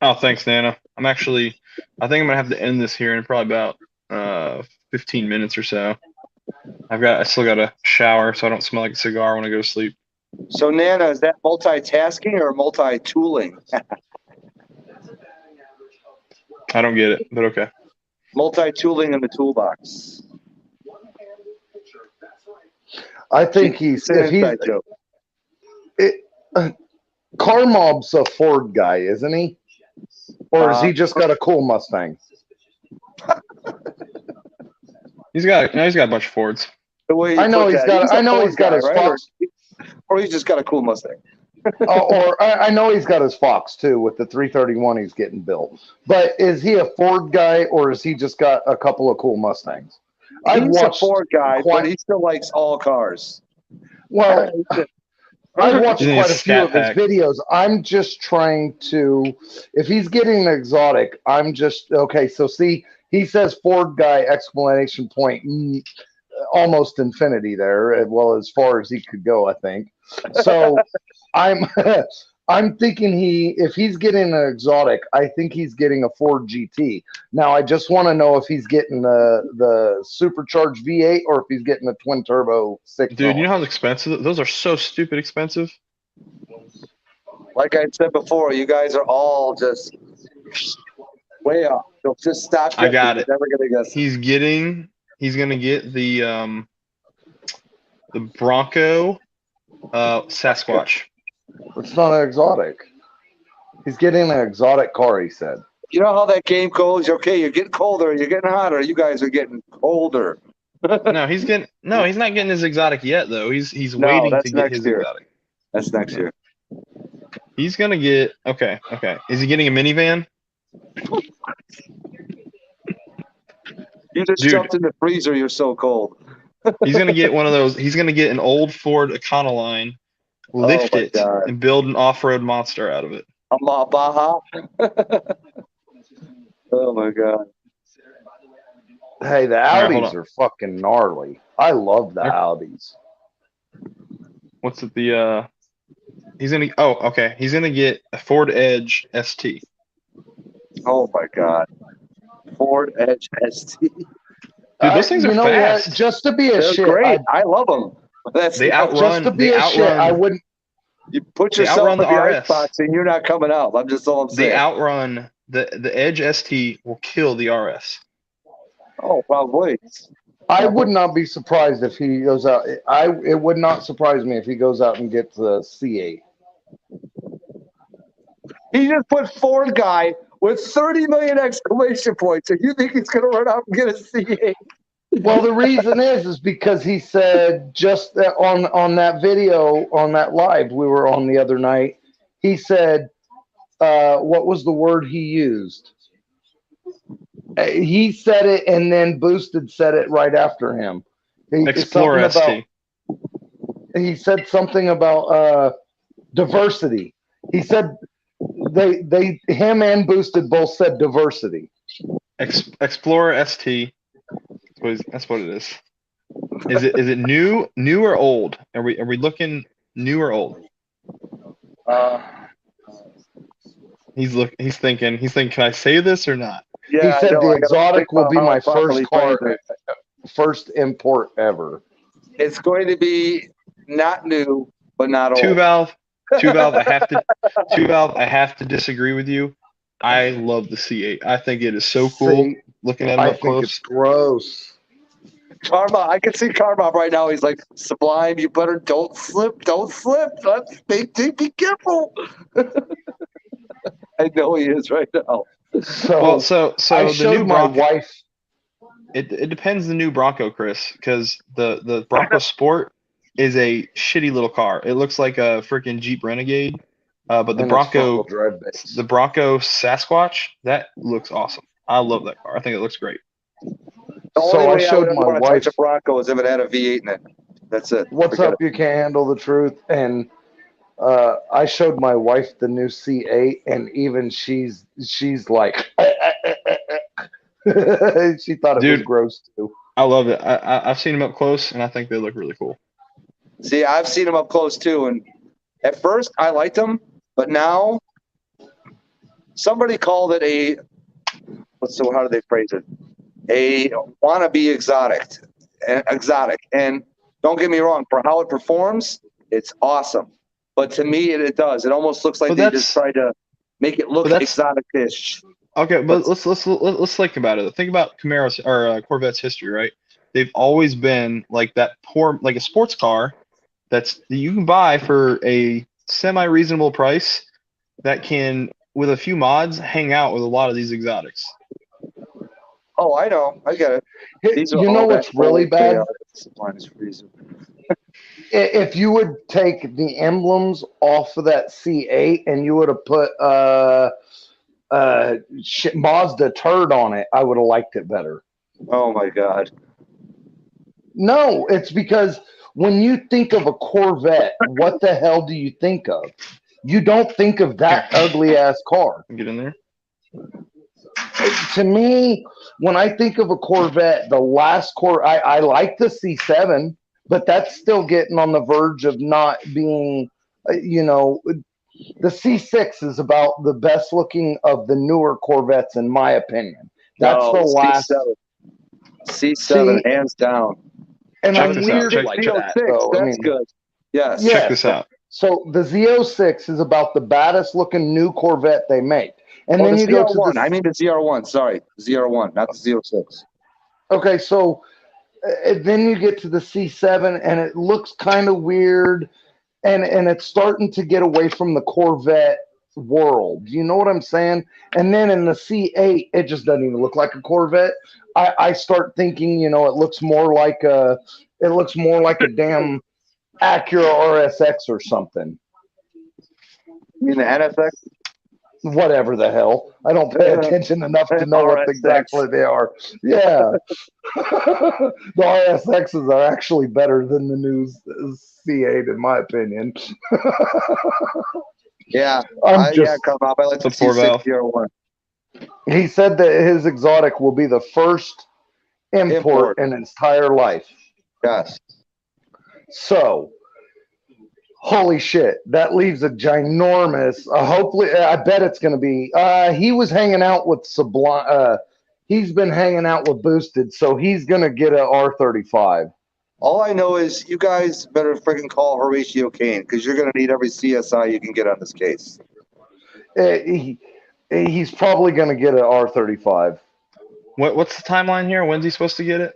A: Oh, thanks, Nana. I think I'm gonna have to end this here in probably about 15 minutes or so. I still got to shower so I don't smell like a cigar when I go to sleep.
C: So, Nana, is that multitasking or multi-tooling?
A: I don't get it, but okay.
C: Multi-tooling in the toolbox.
D: I think he's if he's
C: Inside joke.
D: Car Mob's a Ford guy, isn't he? Or has he just got a cool Mustang?
A: He's got a bunch of Fords.
C: The way
D: I know
C: put
D: he's
C: that,
D: got. I
C: a
D: know
C: Ford
D: he's got
C: guy,
D: his
C: right?
D: Fox.
C: Or he's just got a cool Mustang.
D: Or I know he's got his Fox too with the 331 he's getting built. But is he a Ford guy or has he just got a couple of cool Mustangs?
C: He's a Ford guy, but he still likes all cars.
D: Well, I've watched
A: He's in
D: quite a
A: his
D: few
A: scat
D: of his
A: pack.
D: videos. I'm just trying to, if he's getting an exotic, I'm just okay. So see, he says Ford guy exclamation point, almost infinity there. Well, as far as he could go, I think. So I'm thinking if he's getting an exotic, I think he's getting a Ford GT. Now I just want to know if he's getting the supercharged V8 or if he's getting a twin turbo 6.
A: Dude, you know how expensive those are? So stupid expensive.
C: Like I said before, you guys are all just way off. They'll just stop.
A: I got it.
C: You're never gonna guess.
A: He's gonna get the Bronco Sasquatch.
D: It's not an exotic. He's getting an exotic car, he said.
C: You know how that game goes? Okay, you're getting colder, you're getting hotter. You guys are getting colder.
A: No, he's not getting his exotic yet though. He's
C: No,
A: waiting
C: that's
A: to get
C: next
A: his
C: year.
A: exotic.
C: That's next year.
A: He's gonna get okay. Is he getting a minivan?
C: You just
A: Dude.
C: jumped in the freezer. You're so cold.
A: He's gonna get one of those. He's gonna get an old Ford Econoline, lift
C: my
A: it,
C: God.
A: and build an off-road monster out of it.
C: A Baja. Oh my God.
D: Hey, the
A: right, hold
D: Audis
A: on.
D: are fucking gnarly. I love the
A: Okay.
D: Audis.
A: What's it? He's gonna. Oh, okay. He's gonna get a Ford Edge ST.
C: Oh my God. Ford Edge ST.
A: Dude, those things are
D: You know what?
A: fast.
D: Just to be a
C: They're
D: shit,
C: great. I love them. That's
A: They
D: just to
A: outrun.
D: be
A: They
D: a shit, I
A: outrun.
D: wouldn't.
C: you put
A: They
C: yourself
A: outrun
C: in
A: the
C: the
A: RS.
C: icebox and you're not coming out. I'm just all I'm
A: They
C: saying.
A: outrun the Edge ST will kill the RS.
C: Oh, probably.
D: I would not be surprised if he goes out. It would not surprise me if he goes out and gets a C8.
C: He just put Ford guy with 30 million exclamation points. So you think he's going to run out and get a C8?
D: Well, the reason is because he said just that on that video on that live we were on the other night. He said, what was the word he used? He said it, and then Boosted said it right after him.
A: Explorer ST.
D: He said something about diversity. He said him and Boosted both said diversity.
A: Explorer ST. That's what it is. Is it new or old? Are we looking new or old? He's thinking. Can I say this or not?
C: Yeah,
D: he said the
C: I gotta
D: exotic
C: think
D: will
C: about
D: be
C: how
D: my
C: I properly
D: first car,
C: phrase it.
D: first import ever.
C: It's going to be not new, but not old.
A: Two valve. I have to disagree with you. I love the C8. I think it is so cool.
D: See,
A: Looking at him
D: I
A: up
D: think it's
A: close.
D: gross.
C: Karma, I can see Karma right now. He's like, Sublime, you better don't slip. Be careful. I know he is right now.
D: So,
A: so
D: I
A: the
D: showed
A: new
D: my
A: Bronco.
D: wife.
A: It depends the new Bronco, Chris, because the Bronco Sport is a shitty little car. It looks like a freaking Jeep Renegade. But the
D: and it's
A: Bronco
D: front-wheel drive base.
A: Sasquatch, that looks awesome. I love that car. I think it looks great.
C: The only
D: So I
C: way I
D: showed
C: would ever
D: my
C: want to touch
D: wife.
C: a Bronco is if it had a V8 in it. That's it.
D: What's
C: Forget
D: up? You can't handle the truth. And I showed my wife the new C8, and even she's like, she thought it was
A: Dude,
D: gross too.
A: I love it. I've seen them up close, and I think they look really cool.
C: See, I've seen them up close too, and at first I liked them, but now somebody called it a how do they phrase it? A wannabe exotic. And don't get me wrong, for how it performs, it's awesome. But to me, it does. It almost looks like
A: But
C: they just tried to make it look exotic-ish.
A: Okay, but let's think about it. Think about Camaro's or Corvette's history, right? They've always been like that poor, like a sports car that you can buy for a semi-reasonable price that can, with a few mods, hang out with a lot of these exotics.
C: Oh, I know. I get it. These
D: You know what's really bad? If you would take the emblems off of that C8 and you would have put Mazda turd on it, I would have liked it better.
C: Oh my God.
D: No, it's because when you think of a Corvette, what the hell do you think of? You don't think of that ugly ass car.
A: Get in there.
D: To me, when I think of a Corvette, the last I like the C7, but that's still getting on the verge of not being, the C6 is about the best looking of the newer Corvettes, in my opinion. That's the last.
C: C7, hands down.
D: And
A: check
D: I'm
A: this
D: weird
A: out.
D: like
A: check
D: that,
C: Z06,
D: though.
C: that's good. Yes.
A: Check this out.
D: So the Z06 is about the baddest looking new Corvette they make. And then
C: the
D: you
C: ZR1.
D: go to the...
C: I mean the ZR1. Sorry. ZR1, not the Z06.
D: Okay, so then you get to the C7, and it looks kind of weird, and it's starting to get away from the Corvette world. You know what I'm saying? And then in the C8, it just doesn't even look like a Corvette. I start thinking, it looks more like a damn Acura RSX or something.
C: You mean the NSX?
D: Whatever the hell. I don't pay attention enough to know what exactly they are. Yeah. The RSXs are actually better than the new C8, in my opinion.
C: Yeah.
D: I
C: like the C6 ZR1.
D: He said that his exotic will be the first import in its entire life.
C: Yes.
D: So, holy shit, that leaves a ginormous. Hopefully, I bet it's going to be. He was hanging out with Sublime. He's been hanging out with Boosted, so he's going to get a R35.
C: All I know is you guys better freaking call Horatio Kane because you're going to need every CSI you can get on this case.
D: He's probably going to get an R35.
A: What's the timeline here? When's he supposed to get it?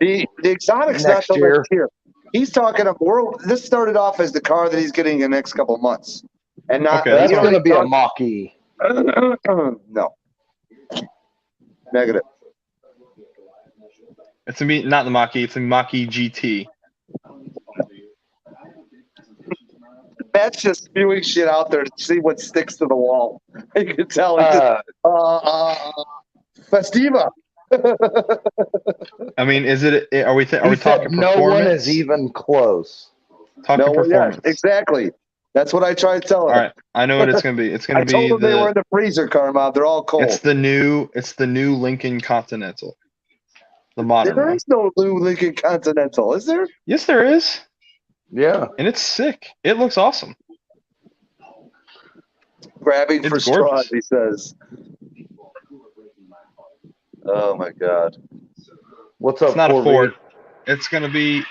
C: The exotic's
D: Next
C: not till
D: year.
C: next year. He's talking of world. This started off as the car that he's getting in the next couple of months, and not.
A: Okay,
D: That's
A: you know,
D: going to be a Mach-E.
C: No. Negative.
A: It's gonna be not the Mach-E. It's a Mach-E GT.
C: Matt's just spewing shit out there to see what sticks to the wall. You can tell. Festiva.
A: I mean, is it? Are we
D: He
A: talking
D: said no
A: performance?
D: one is even close.
A: Talking performance.
C: Yeah, exactly. That's what I tried to tell him.
A: All right, I know what it's gonna be. It's
C: I
A: gonna be
C: told them they were in the freezer, Carmine. They're all cold.
A: It's the new Lincoln Continental, the modern
C: There
A: one.
C: is no new Lincoln Continental, is there?
A: Yes, there is,
D: Yeah.
A: and it's sick. It looks awesome.
C: Grabbing
A: It's
C: for
A: gorgeous.
C: straws, he says. Oh my God.
D: What's up,
A: It's not a
D: Corby?
A: Ford. It's gonna be.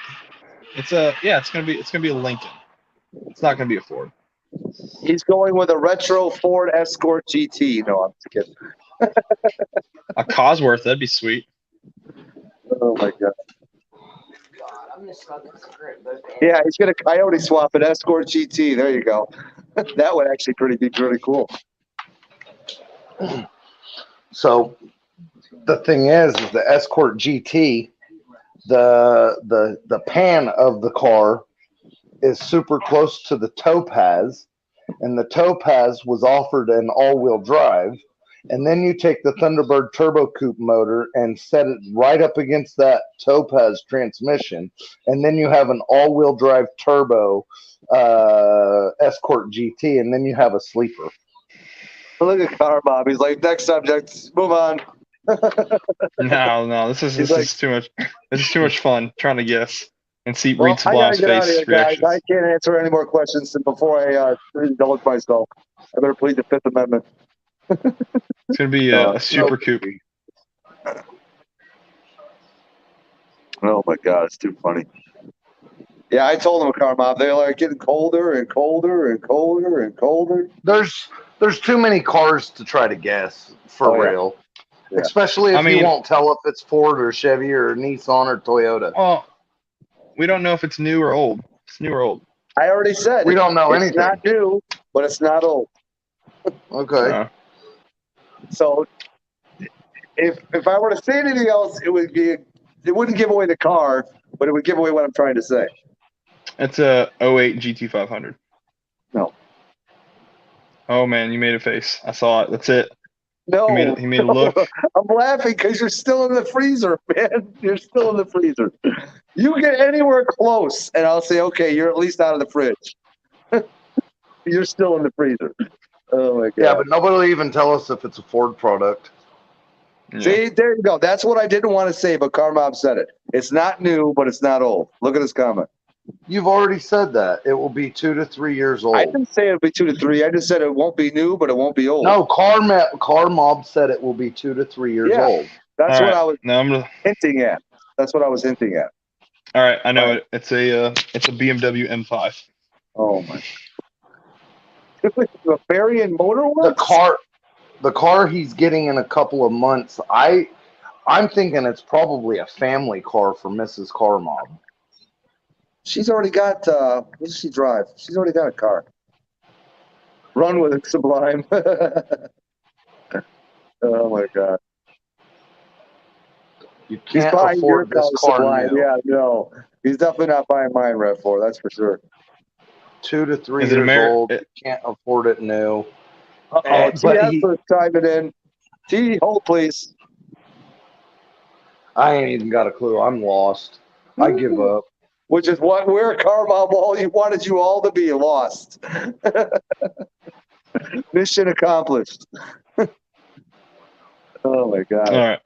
A: It's gonna be a Lincoln. It's not gonna be a Ford.
C: He's going with a retro Ford Escort GT. No, I'm just kidding.
A: A Cosworth, that'd be sweet.
C: Oh my God.
E: God, I'm just smoking a cigarette in both hands.
C: Yeah, he's gonna coyote swap an Escort GT. There you go. That would actually be pretty cool.
D: So the thing is the Escort GT, the pan of the car is super close to the Topaz, and the Topaz was offered an all-wheel drive, and then you take the Thunderbird Turbo Coupe motor and set it right up against that Topaz transmission, and then you have an all-wheel drive turbo Escort GT, and then you have a sleeper.
C: Look at Car Bob. He's like, next subject. Move on.
A: No, this is too much. This is too much fun trying to guess and see
C: Well,
A: read Sublime's
C: I gotta get out of
A: face
C: here, guys.
A: reactions.
C: I can't answer any more questions before I indulge myself. I better plead the Fifth Amendment.
A: It's gonna be a super coupe.
C: Oh my God, it's too funny. Yeah, I told them, Car Mob, they're like getting colder and colder and colder and colder.
D: There's too many cars to try to guess for real.
C: Yeah.
D: Especially if you won't tell if it's Ford or Chevy or Nissan or Toyota.
A: Well, we don't know if it's new or old. It's new or old.
C: I already said
D: we don't know anything.
C: It's not new, but it's not old.
D: Okay.
C: So if I were to say anything else, it wouldn't give away the car, but it would give away what I'm trying to say.
A: It's a 08 GT500.
C: No.
A: Oh man, you made a face. I saw it. That's it.
C: No.
A: He made a look.
C: I'm laughing because you're still in the freezer, man. You're still in the freezer. You get anywhere close, and I'll say, okay, you're at least out of the fridge. You're still in the freezer. Oh my God.
D: Yeah, but nobody will even tell us if it's a Ford product.
A: Yeah.
C: See, there you go. That's what I didn't want to say, but Carmob said it. It's not new, but it's not old. Look at his comment.
D: You've already said that. It will be 2 to 3 years old.
C: I didn't say it'll be 2 to 3. I just said it won't be new, but it won't be old.
D: No, Car Mob said it will be 2 to 3 years old.
C: That's what I was
A: I'm
C: hinting at. That's what I was hinting at.
A: All right, I know it. It's a BMW M5.
C: Oh my! The Bavarian Motor Works?
D: The car he's getting in a couple of months. I'm thinking it's probably a family car for Mrs. Car Mob.
C: She's already got. What does she drive? She's already got a car. Run with it, Sublime. Oh my God!
D: You
C: He's
D: can't
C: buying your
D: afford this car
C: Sublime.
D: new.
C: Yeah, no, he's definitely not buying mine, Rev4. That's for sure.
D: 2 to 3
A: Is it
D: years old. You can't afford it new.
C: Oh,
D: but
C: TS chiming in. T, hold please.
D: I ain't even got a clue. I'm lost. I give up.
C: Which is what where Carmob wanted you all to be lost. Mission accomplished. Oh my God!
A: All right.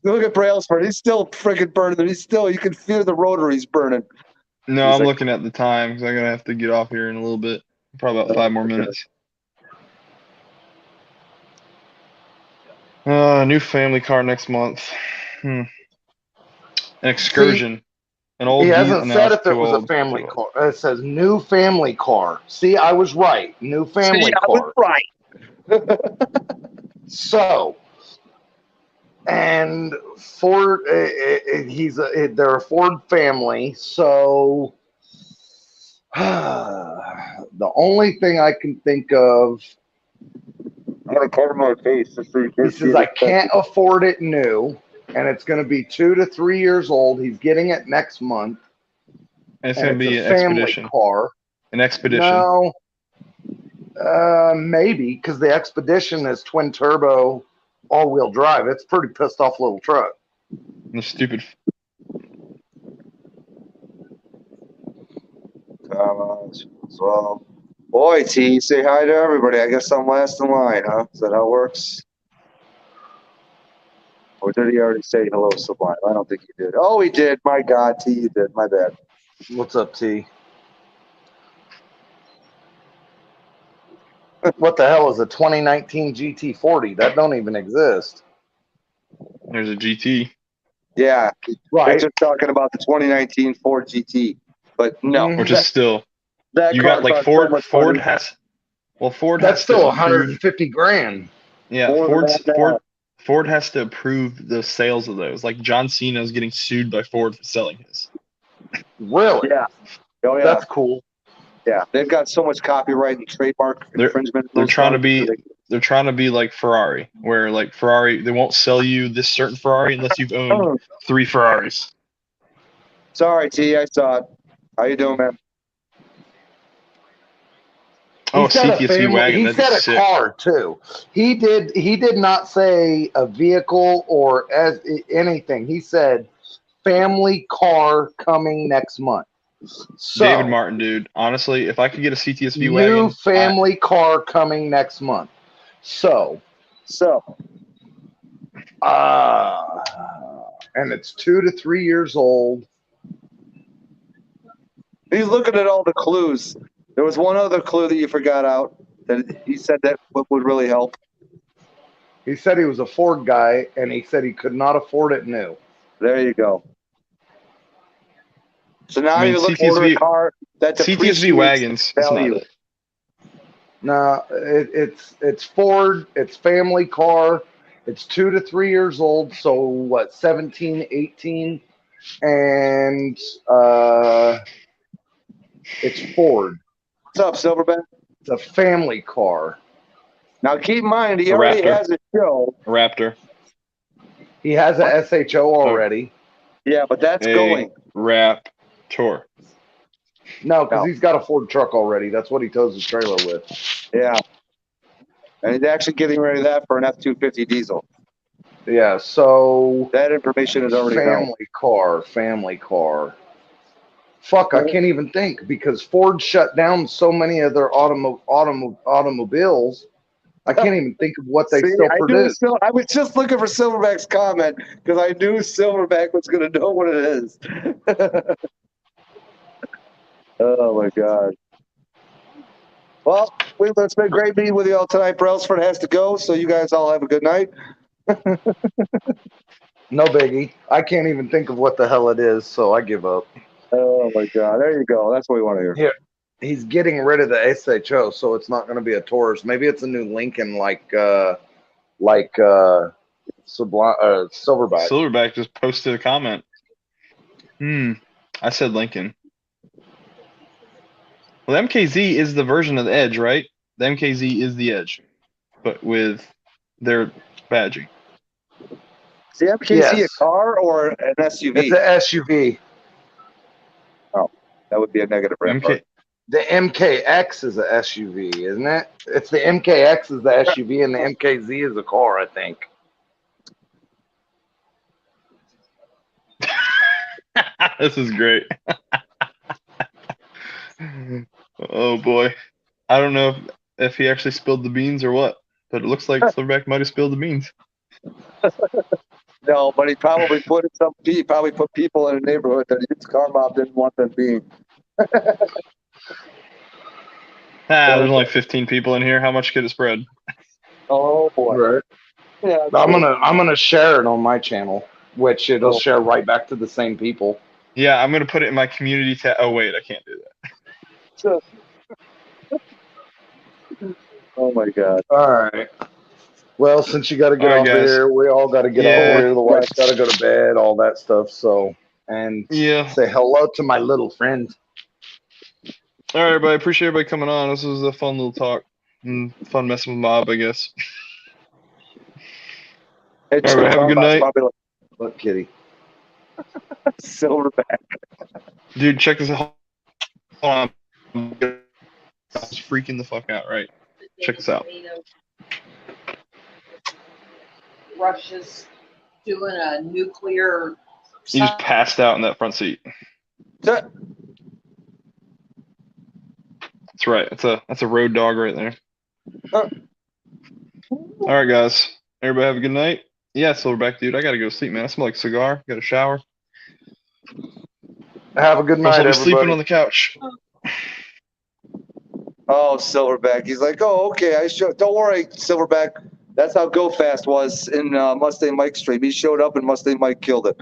C: Look at Brailsford. He's still freaking burning. You can feel the rotaries burning.
A: No,
C: He's
A: I'm
C: like-
A: looking at the time because I'm gonna have to get off here in a little bit. Probably about 5 more minutes. New family car next month. An excursion. An old
D: He
A: diesel.
D: hasn't
A: No,
D: said
A: it's
D: if it
A: too
D: was a
A: old.
D: family
A: Too old.
D: car. It says new family car. See, I was right. New family
C: See, I
D: car.
C: was right.
D: So, and Ford, they're a Ford family. So, the only thing I can think of,
C: I'm gonna cover my face just so you
D: he
C: can
D: says, I can't afford it new, and it's going to be 2 to 3 years old. He's getting it next month.
A: And it's
D: And
A: gonna be
D: a
A: an
D: family
A: expedition.
D: car.
A: An expedition.
D: No, maybe because the Expedition is twin turbo, all wheel drive. It's a pretty pissed off little truck.
A: The stupid.
C: So, boy, T, say hi to everybody. I guess I'm last in line, huh? Is that how it works? Or did he already say hello, Sublime? I don't think he did. Oh, he did. My God, T, you did. My bad.
D: What's up, T? What the hell is a 2019 GT40? That don't even exist.
A: There's a GT.
C: Yeah,
D: Right.
C: they're just talking about the 2019 Ford GT. But no,
D: Mhm.
A: Which is still.
C: that
A: You
C: car
A: got like
C: costs so
A: Ford.
C: much
A: Ford
C: money.
A: has. Well, Ford
D: That's
A: has to
D: still
A: approve.
D: 150 grand.
A: Yeah,
C: More than that now.
A: Ford has to approve the sales of those. Like John Cena is getting sued by Ford for selling his.
D: Really?
C: Yeah. Oh, yeah.
D: That's cool.
C: Yeah. They've got so much copyright and trademark
A: They're-
C: infringement.
A: They're
C: those
A: trying to
C: cars.
A: be. They're trying to be like Ferrari, where like Ferrari, they won't sell you this certain Ferrari unless you've owned
C: Oh,
A: 3 Ferraris.
C: sorry, T. I saw it. How you doing, man?
A: Oh,
D: He's got a
A: CTSV
D: family.
A: wagon.
D: He
A: That'd
D: said
A: be
D: a
A: sick.
D: car too. He did not say a vehicle or as anything. He said family car coming next month. So,
A: David Martin, dude. Honestly, if I could get a CTSV
D: new
A: wagon,
D: family car coming next month. So,
C: So,
D: and it's 2 to 3 years old.
C: he's looking at all the clues. There was one other clue that you forgot out that he said that would really help.
D: He said he was a Ford guy, and he said he could not afford it new.
C: There you go. So now
A: I mean,
C: you're looking for a
A: CTSV
C: car that
A: CTSV
C: depreciates
A: wagons. It's not
C: value.
A: it.
D: No, it's Ford. It's family car. It's 2 to 3 years old. So what? 17, 18, and it's Ford.
C: What's up, Silverback?
D: It's a family car.
C: Now keep in mind he
A: A
C: already
A: Raptor.
C: has a show.
A: A Raptor.
D: He has a SHO already.
C: Yeah, but that's going.
A: Raptor.
D: No, because
C: No.
D: he's got a Ford truck already. That's what he tows his trailer with.
C: Yeah. And he's actually getting ready to that for an F-250 diesel.
D: Yeah. So
C: That information is already known.
D: family car. Fuck, I can't even think because Ford shut down so many of their automobiles. I can't even think of what they
C: See,
D: still
C: I
D: produce.
C: was just looking for Silverback's comment because I knew Silverback was going to know what it is. Oh, my God. Well, it's been great meeting with you all tonight. Brailsford has to go, so you guys all have a good night.
D: No biggie. I can't even think of what the hell it is, so I give up.
C: Oh, my God. There you go. That's what we want to hear.
D: He's getting rid of the SHO, so it's not going to be a Taurus. Maybe it's a new Lincoln, like Silverback.
A: Silverback just posted a comment. I said Lincoln. Well, the MKZ is the version of the Edge, right? The MKZ is the Edge, but with their badging.
C: Is the MKZ
D: Yes.
C: a car or an SUV?
D: It's an SUV.
C: Oh, that would be a negative for
A: MK.
D: The MKX is a SUV, isn't it? It's the MKX is the SUV, and the MKZ is a car, I think.
A: This is great. Oh boy, I don't know if he actually spilled the beans or what, but it looks like Silverback might have spilled the beans.
C: No, but he probably put people in a neighborhood that his car mob didn't want them being.
A: There's only 15 people in here. How much could it spread?
C: Oh boy.
D: Right.
C: Yeah.
D: I'm gonna share it on my channel, which it'll share right back to the same people.
A: Yeah, I'm gonna put it in my community tab. Oh wait, I can't do that.
C: Oh my God.
D: All right. Well, since you got to get
A: All right,
D: off
A: guys.
D: here, we all got to get
A: Yeah.
D: off here. The wife's got to go to bed, all that stuff. So, and
A: Yeah.
D: say hello to my little friend.
A: All right, everybody. Appreciate everybody coming on. This was a fun little talk and fun messing with Mob, I guess.
C: Hey,
A: All right, have a good night.
D: Look, kitty.
C: Silverback.
A: Dude, check this out. Hold on. It's freaking the fuck out, right? Check this out.
E: Russia's doing a nuclear.
A: He just passed out in that front seat. That's right. That's a road dog right there. All right, guys. Everybody have a good night. Yeah, Silverback, dude. I gotta go to sleep, man. I smell like a cigar. Got a shower.
D: Have a good night,
A: I'll be
D: everybody.
A: sleeping on the couch.
C: Oh, Silverback. He's like, oh, okay. Don't worry, Silverback. That's how Go Fast was in Mustang Mike stream. He showed up and Mustang Mike killed it.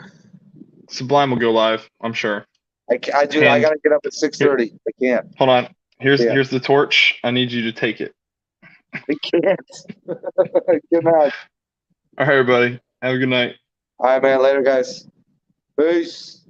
A: Sublime will go live, I'm sure.
C: I gotta get up at 6:30. I can't.
A: Hold on. Here's the torch. I need you to take it.
C: I can't. Good night.
A: All right, everybody. Have a good night.
C: All right, man. Later, guys. Peace.